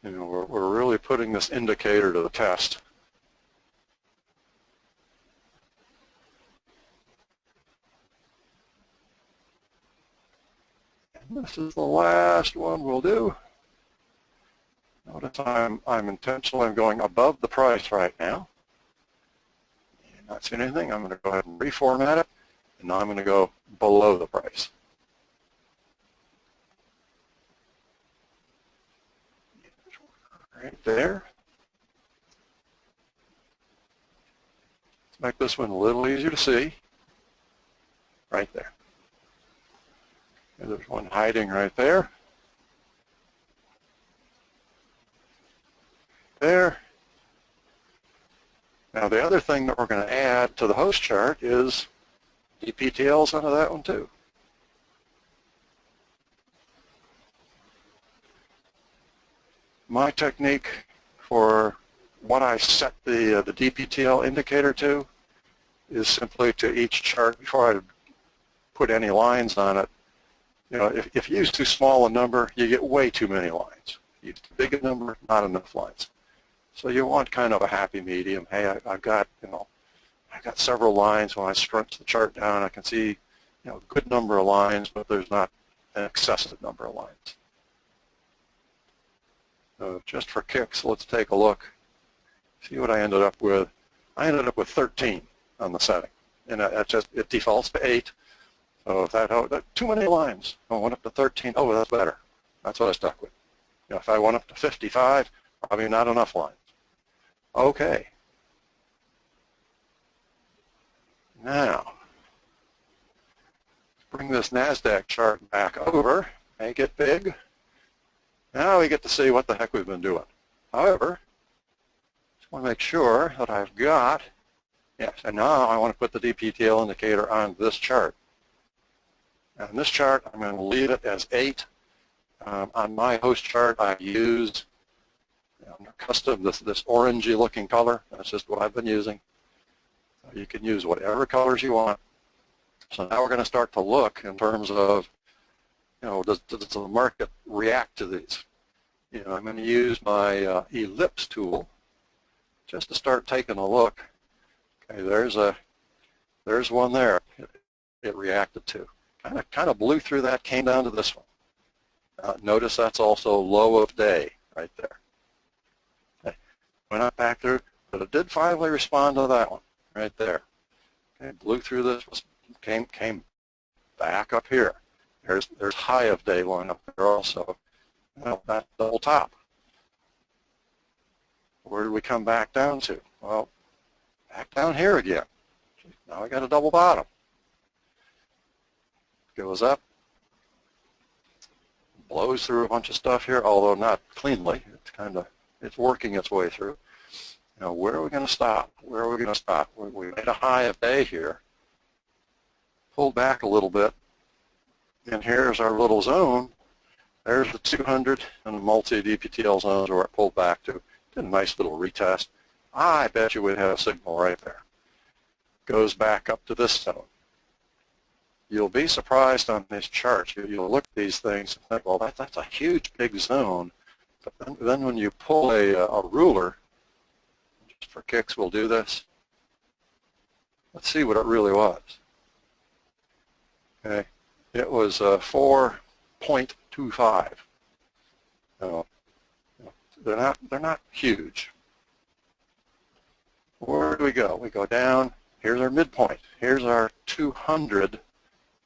you know, we're really putting this indicator to the test. And this is the last one we'll do. Notice I'm intentionally going above the price right now. Not seeing anything. I'm going to go ahead and reformat it, and now I'm going to go below the price. Right there. Let's make this one a little easier to see. Right there. And there's one hiding right there. There. Now the other thing that we're going to add to the host chart is DPTLs onto that one too. My technique for what I set the DPTL indicator to is simply to each chart, before I put any lines on it, you know, if you use too small a number, you get way too many lines. You use too big a number, not enough lines. So you want kind of a happy medium. Hey, I've got, you know, I've got several lines. When I scrunch the chart down, I can see, you know, a good number of lines, but there's not an excessive number of lines. Just for kicks, let's take a look. See what I ended up with. I ended up with 13 on the setting, and it defaults to 8. So if that too many lines, I went up to 13. Oh, that's better. That's what I stuck with. If I went up to 55, probably not enough lines. Okay. Now, bring this NASDAQ chart back over, make it big. Now we get to see what the heck we've been doing. However, just want to make sure that I've got, yes, and now I want to put the DPTL indicator on this chart. On this chart, I'm going to leave it as 8. On my host chart, I use custom this orangey looking color. That's just what I've been using. You can use whatever colors you want. So now we're going to start to look in terms of, does the market react to these? I'm going to use my ellipse tool just to start taking a look. Okay, there's one there. It reacted to. Kind of blew through that, came down to this one. Notice that's also low of day right there. Okay. Went up back through, but it did finally respond to that one right there. Okay, blew through this, came back up here. There's high of day one up there also. That double top. Where did we come back down to? Well, back down here again. Now I got a double bottom. Goes up, blows through a bunch of stuff here, although not cleanly. It's working its way through. Where are we going to stop? Where are we going to stop? We made a high of day here. Pulled back a little bit, and here's our little zone. There's the 200 and the multi-DPTL zones where it pulled back to. Did a nice little retest. I bet you we'd have a signal right there. Goes back up to this zone. You'll be surprised on this chart. You'll look at these things and think, well, that's a huge, big zone. But then when you pull a ruler, just for kicks, we'll do this. Let's see what it really was. Okay, it was 4.25. They're not huge. Where do we go? We go down. Here's our midpoint. Here's our 200.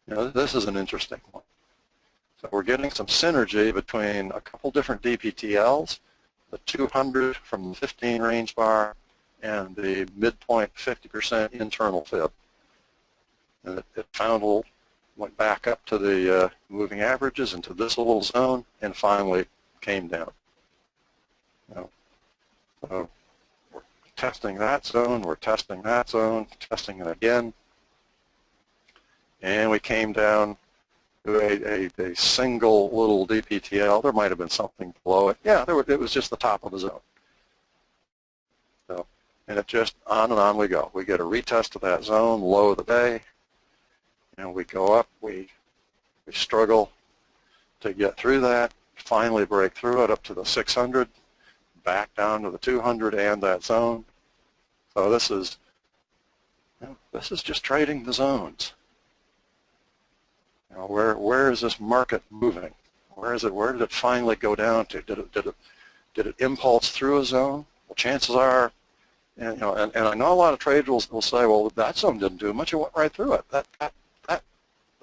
This is an interesting one. So we're getting some synergy between a couple different DPTLs, the 200 from the 15 range bar and the midpoint 50% internal fib. And it went back up to the moving averages into this little zone and finally came down. So we're testing that zone, we're testing that zone, testing it again. And we came down to a single little DPTL. There might have been something below it. Yeah, it was just the top of the zone. So, and it just on and on we go. We get a retest of that zone, low of the day. We go up, we struggle to get through that, finally break through it up to the 600, back down to the 200 and that zone. So this is just trading the zones. Where is this market moving? Where did it finally go down to? Did it impulse through a zone? Well, chances are, and I know a lot of traders will say, well, that zone didn't do much. It went right through it.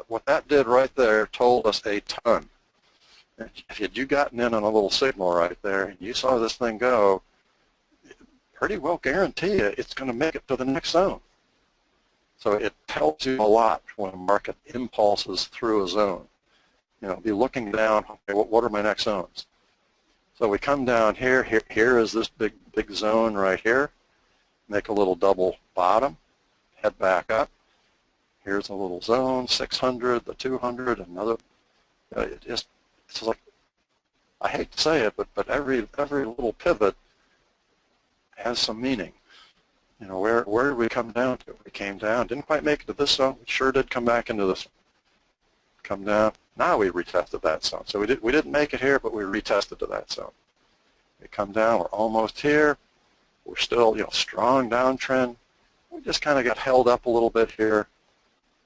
What that did right there told us a ton. If you'd gotten in on a little signal right there and you saw this thing go, pretty well guarantee you it's going to make it to the next zone. So it tells you a lot when a market impulses through a zone. Be looking down, okay, what are my next zones? So we come down here. Here is this big zone right here. Make a little double bottom, head back up. Here's a little zone, 600, the 200, another. It's like, I hate to say it, but every little pivot has some meaning. Where did we come down to? We came down, didn't quite make it to this zone. We sure did come back into this one. Come down. Now we retested that zone. So we didn't make it here, but we retested to that zone. We come down. We're almost here. We're still, strong downtrend. We just kind of got held up a little bit here.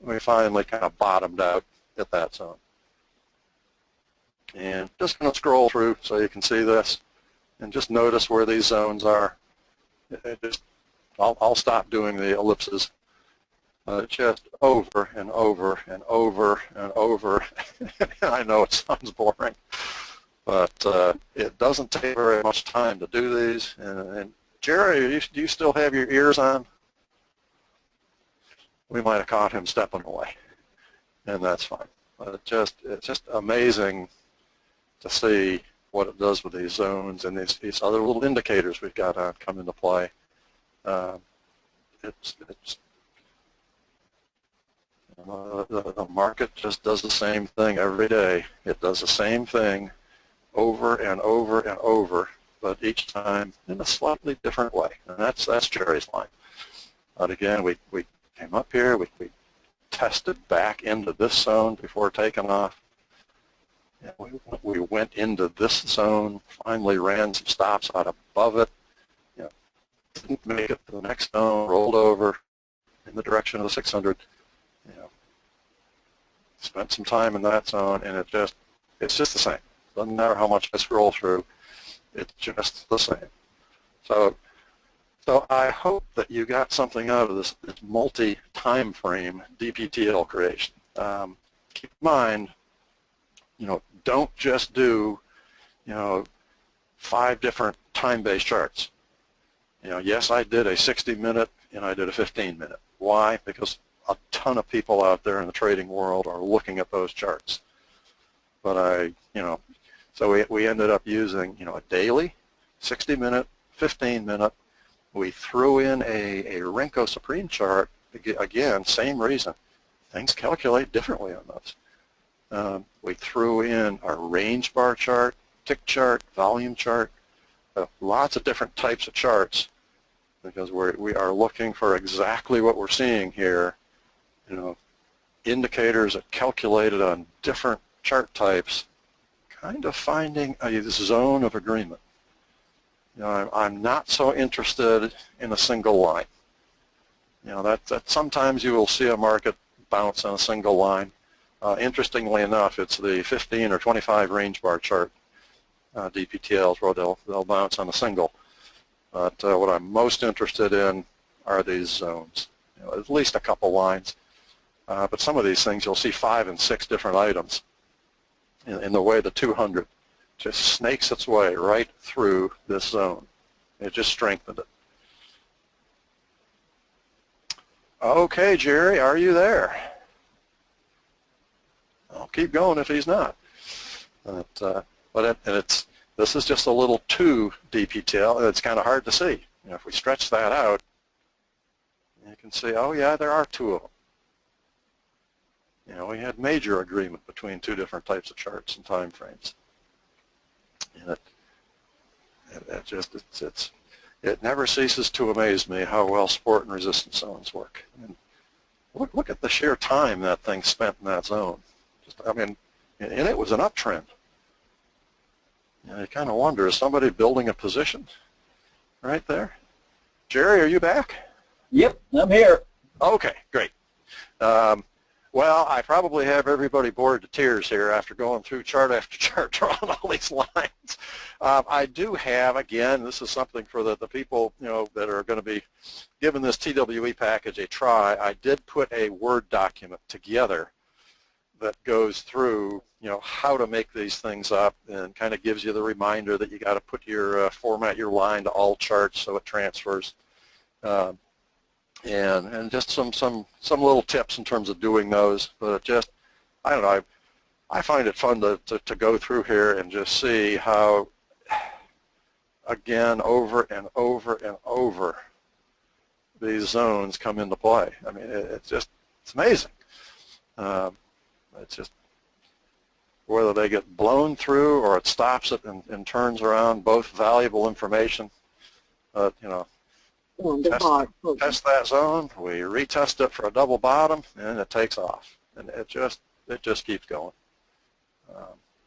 We finally kind of bottomed out at that zone. And just going to scroll through so you can see this. and just notice where these zones are. I'll stop doing the ellipses. Just over and over and over and over. I know it sounds boring, but it doesn't take very much time to do these. And Jerry, do you still have your ears on? We might have caught him stepping away, and that's fine. But it's just amazing to see what it does with these zones and these other little indicators we've got on come into play. The market just does the same thing every day. It does the same thing over and over and over, but each time in a slightly different way. And that's Jerry's line. But again, we came up here, we tested back into this zone before taking off. And we went into this zone, finally ran some stops out above it. You know, didn't make it to the next zone, rolled over in the direction of the 600. You know, spent some time in that zone, and it's just the same. Doesn't matter how much I scroll through, it's just the same. So I hope that you got something out of this multi-time frame DPTL creation. Keep in mind, you know, don't just do, you know, 5 different time-based charts. You know, yes, I did a 60-minute and I did a 15-minute. Why? Because a ton of people out there in the trading world are looking at those charts. But so we ended up using, you know, a daily, 60-minute, 15-minute. We threw in a Renko Supreme chart. Again, same reason. Things calculate differently on those. We threw in our range bar chart, tick chart, volume chart, lots of different types of charts, because we are looking for exactly what we're seeing here. You know, indicators that calculated on different chart types, kind of finding a zone of agreement. You know, I'm not so interested in a single line. You know, that sometimes you will see a market bounce on a single line. Interestingly enough, it's the 15 or 25 range bar chart, DPTLs, where they'll bounce on a single. But what I'm most interested in are these zones. You know, at least a couple lines. But some of these things, you'll see 5 and 6 different items in the way the 200 just snakes its way right through this zone. It just strengthened it. Okay, Jerry, are you there? I'll keep going if he's not. This is just a little 2 DPTL. It's kind of hard to see. You know, if we stretch that out, you can see, oh yeah, there are 2 of them. You know, we had major agreement between 2 different types of charts and time frames. And it never ceases to amaze me how well support and resistance zones work. And look at the sheer time that thing spent in that zone. I mean, and it was an uptrend. You know, you kind of wonder, is somebody building a position right there? Jerry, are you back? Yep, I'm here. Okay, great. Well, I probably have everybody bored to tears here after going through chart after chart, drawing all these lines. I do have, again, this is something for the people, you know, that are going to be giving this TWE package a try. I did put a Word document together that goes through, you know, how to make these things up, and kind of gives you the reminder that you got to put your format your line to all charts so it transfers. And just some little tips in terms of doing those, but just, I don't know, I find it fun to go through here and just see how, again, over and over and over, these zones come into play. I mean, it's amazing. It's just, whether they get blown through or it stops it and turns around, both valuable information. You know, test that zone, we retest it for a double bottom, and it takes off, and it just keeps going.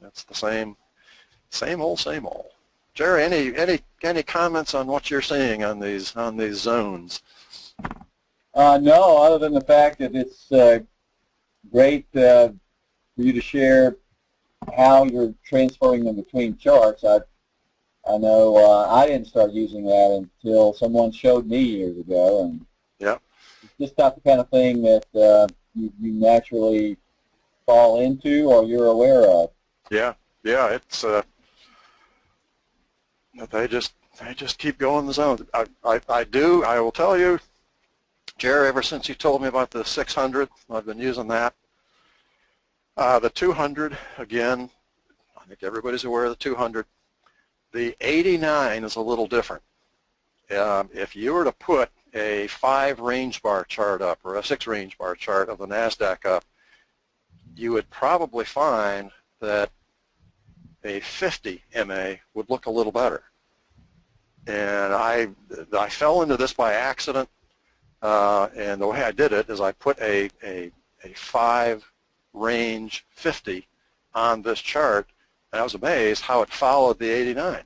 It's the same old. Jerry, any comments on what you're seeing on these zones? No, other than the fact that it's great for you to share how you're transferring them between charts. I know I didn't start using that until someone showed me years ago, and Yeah, it's just not the kind of thing that you naturally fall into or you're aware of. yeah, yeah. It's they just keep going the zone. I will tell you, Jerry. Ever since you told me about the 600, I've been using that. The 200 again. I think everybody's aware of the 200. The 89 is a little different. If you were to put a 5 range bar chart up or a 6 range bar chart of the NASDAQ up, you would probably find that a 50 MA would look a little better. And I fell into this by accident, and the way I did it is I put a 5 range 50 on this chart, and I was amazed how it followed the 89.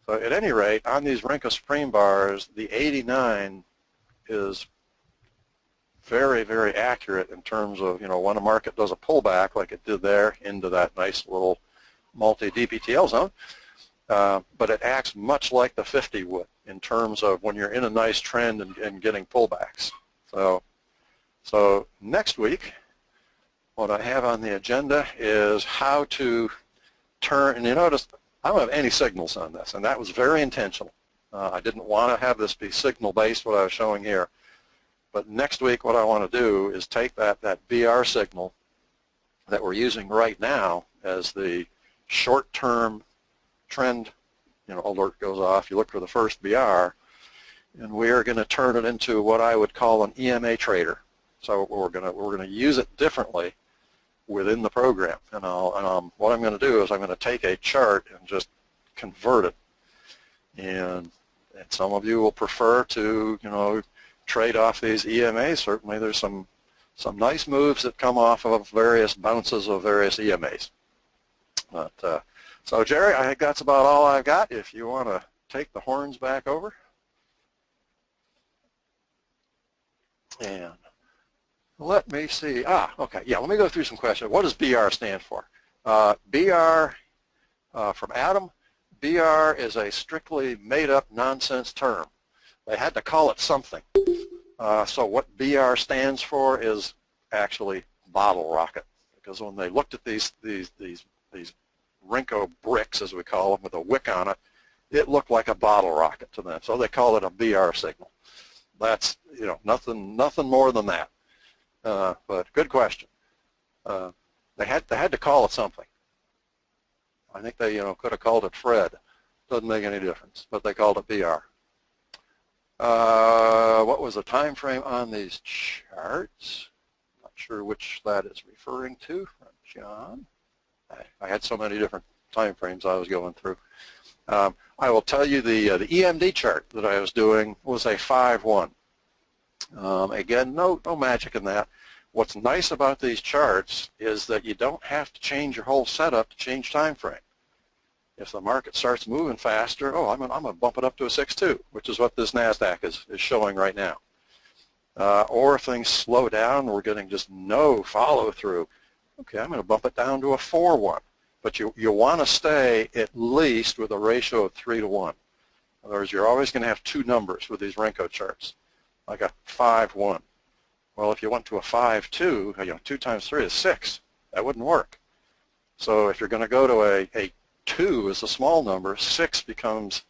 So at any rate, on these Renko Supreme bars, the 89 is very, very accurate in terms of, when a market does a pullback like it did there into that nice little multi-DPTL zone. But it acts much like the 50 would in terms of when you're in a nice trend and getting pullbacks. So next week, what I have on the agenda is how to turn, and you notice I don't have any signals on this, and that was very intentional. I didn't want to have this be signal-based, what I was showing here. But next week, what I want to do is take that BR signal that we're using right now as the short-term trend, alert goes off. You look for the first BR, and we are going to turn it into what I would call an EMA trader. So we're going to use it differently within the program. And what I'm going to do is I'm going to take a chart and just convert it. And some of you will prefer to, trade off these EMAs. Certainly there's some nice moves that come off of various bounces of various EMAs. But, so Jerry, I think that's about all I've got. If you want to take the horns back over. And let me see. Okay. Yeah, let me go through some questions. What does BR stand for? BR, from Adam, BR is a strictly made-up nonsense term. They had to call it something. So what BR stands for is actually bottle rocket, because when they looked at these Renko bricks, as we call them, with a wick on it, it looked like a bottle rocket to them. So they call it a BR signal. That's nothing more than that. But good question. They had to call it something. I think they could have called it Fred. Doesn't make any difference, but they called it BR. What was the time frame on these charts? Not sure which that is referring to, John. I had so many different time frames I was going through. I will tell you the EMD chart that I was doing was a 5-1. Again, no magic in that. What's nice about these charts is that you don't have to change your whole setup to change time frame. If the market starts moving faster, I'm going to bump it up to a 6-2, which is what this NASDAQ is showing right now. Or if things slow down, we're getting just no follow-through. Okay, I'm going to bump it down to a 4-1. But you want to stay at least with a ratio of 3-1. In other words, you're always going to have two numbers with these Renko charts, like a 5-1. Well, if you went to a 5-2, 2 times 3 is 6. That wouldn't work. So if you're going to go to a 2 is a small number, 6 becomes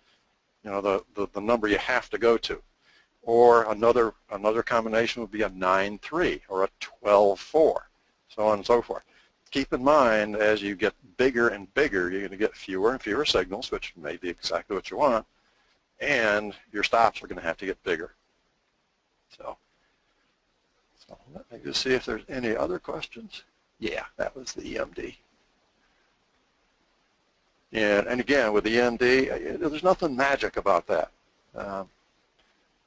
the number you have to go to. Or another combination would be a 9-3 or a 12-4, so on and so forth. Keep in mind, as you get bigger and bigger, you're going to get fewer and fewer signals, which may be exactly what you want, and your stops are going to have to get bigger. So let me just see if there's any other questions. Yeah, that was the EMD. And again, with the EMD, there's nothing magic about that.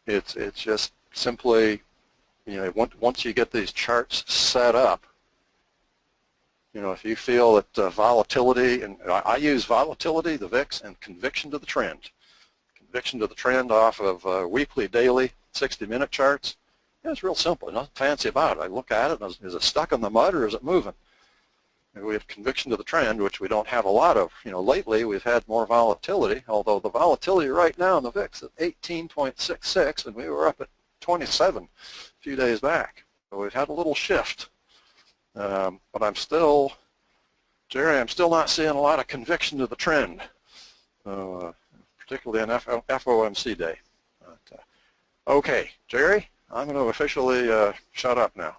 It's just simply, once you get these charts set up, if you feel that volatility, and I use volatility, the VIX, and conviction to the trend. Conviction to the trend off of weekly, daily, 60-minute charts. It's real simple. Nothing fancy about it. I look at it, and is it stuck in the mud or is it moving? We have conviction to the trend, which we don't have a lot of. Lately we've had more volatility, although the volatility right now in the VIX is 18.66, and we were up at 27 a few days back. So we've had a little shift. But Jerry, I'm still not seeing a lot of conviction to the trend, particularly on FOMC day. But, okay, Jerry, I'm going to officially shut up now.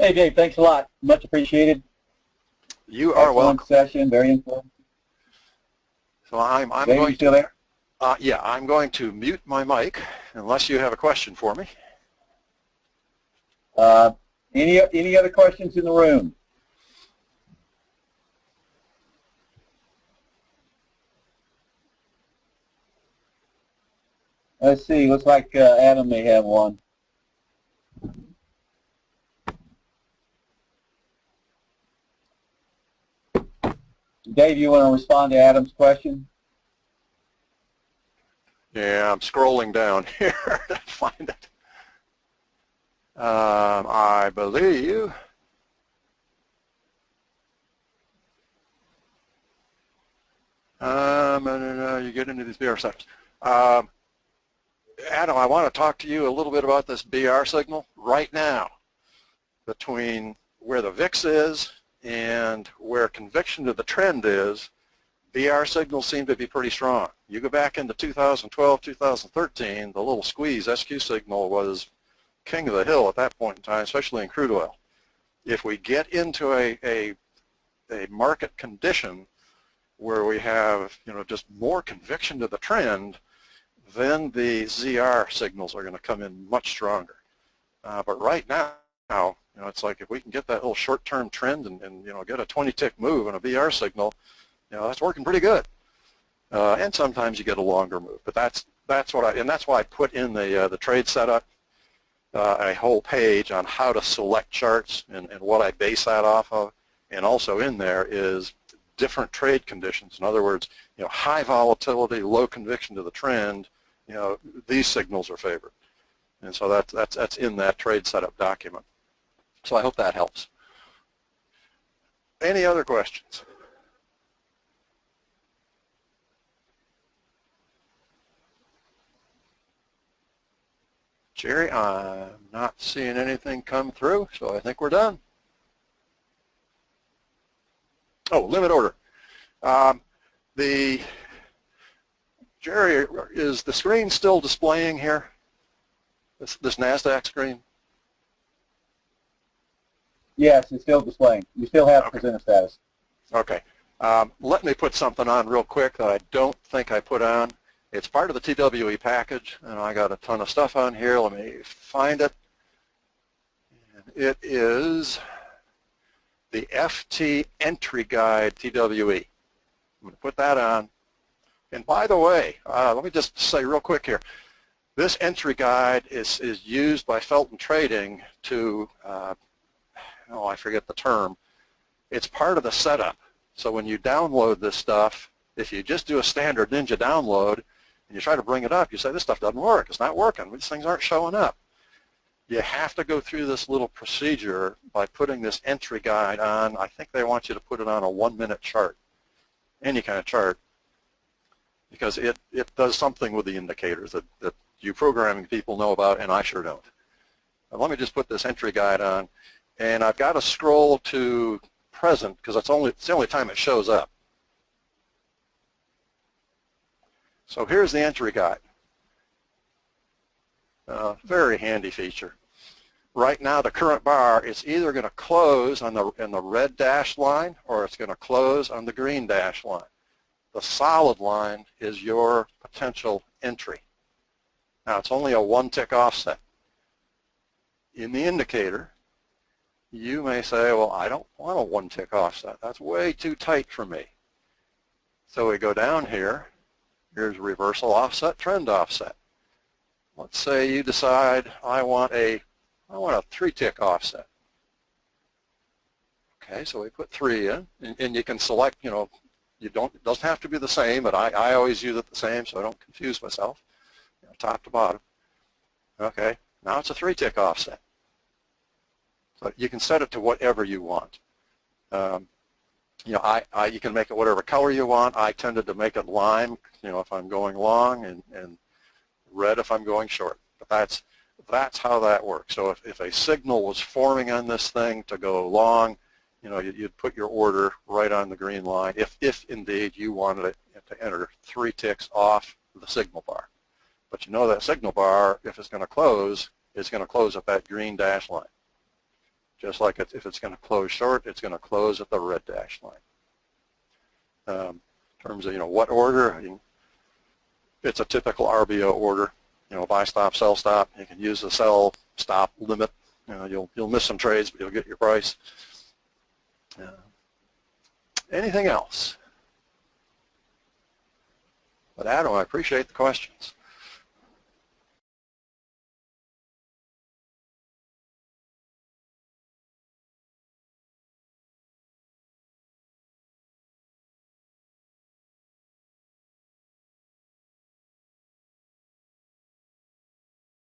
Hey, Dave, thanks a lot. Much appreciated. You are welcome. Excellent session, very informative. So I'm Dave, going you still there? Yeah, I'm going to mute my mic unless you have a question for me. Any other questions in the room? Let's see. Looks like Adam may have one. Dave, you want to respond to Adam's question? Yeah, I'm scrolling down here to find it. I believe you get into these BR sectors. Adam, I want to talk to you a little bit about this BR signal right now between where the VIX is and where conviction to the trend is. BR signals seem to be pretty strong. You go back into 2012, 2013, the little squeeze SQ signal was king of the hill at that point in time, especially in crude oil. If we get into a market condition where we have just more conviction to the trend, then the ZR signals are going to come in much stronger. But right now, it's like if we can get that little short-term trend and get a 20-tick move and a BR signal, that's working pretty good. And sometimes you get a longer move. But that's why I put in the trade setup a whole page on how to select charts and what I base that off of. And also in there is different trade conditions. In other words, high volatility, low conviction to the trend. These signals are favored. And so that's in that trade setup document. So I hope that helps. Any other questions? Jerry, I'm not seeing anything come through, so I think we're done. Oh, limit order. Jerry, is the screen still displaying here? This NASDAQ screen? Yes, it's still displaying. You still have presenter status. Okay. Let me put something on real quick that I don't think I put on. It's part of the TWE package, and I got a ton of stuff on here. Let me find it. And it is the FT Entry Guide TWE. I'm going to put that on. And by the way, let me just say real quick here. This entry guide is used by Felton Trading to, I forget the term. It's part of the setup. So when you download this stuff, if you just do a standard Ninja download and you try to bring it up, you say, this stuff doesn't work. It's not working. These things aren't showing up. You have to go through this little procedure by putting this entry guide on. I think they want you to put it on a 1-minute chart, any kind of chart, because it does something with the indicators that you programming people know about, and I sure don't. Now, let me just put this entry guide on, and I've got to scroll to present because it's the only time it shows up. So here's the entry guide. Very handy feature. Right now, the current bar is either going to close on the red dashed line or it's going to close on the green dashed line. The solid line is your potential entry. Now, it's only a 1-tick offset. In the indicator, you may say, well, I don't want a 1-tick offset. That's way too tight for me. So we go down here. Here's reversal offset, trend offset. Let's say you decide I want a 3-tick offset. Okay, so we put 3 in, and you can select, it doesn't have to be the same, but I always use it the same so I don't confuse myself, top to bottom. Okay, now it's a 3-tick offset. So you can set it to whatever you want. You know, you can make it whatever color you want. I tended to make it lime, you know, if I'm going long, and red if I'm going short. But that's how that works. So if a signal was forming on this thing to go long, you know, you'd put your order right on the green line if indeed you wanted it to enter 3 ticks off the signal bar. But you know that signal bar, if it's going to close, it's going to close at that green dash line. Just like if it's going to close short, it's going to close at the red dash line. In terms of, you know, what order, I mean, it's a typical RBO order. You know, buy stop, sell stop. You can use the sell stop limit. You know, you'll miss some trades, but you'll get your price. Anything else? But Adam, I appreciate the questions.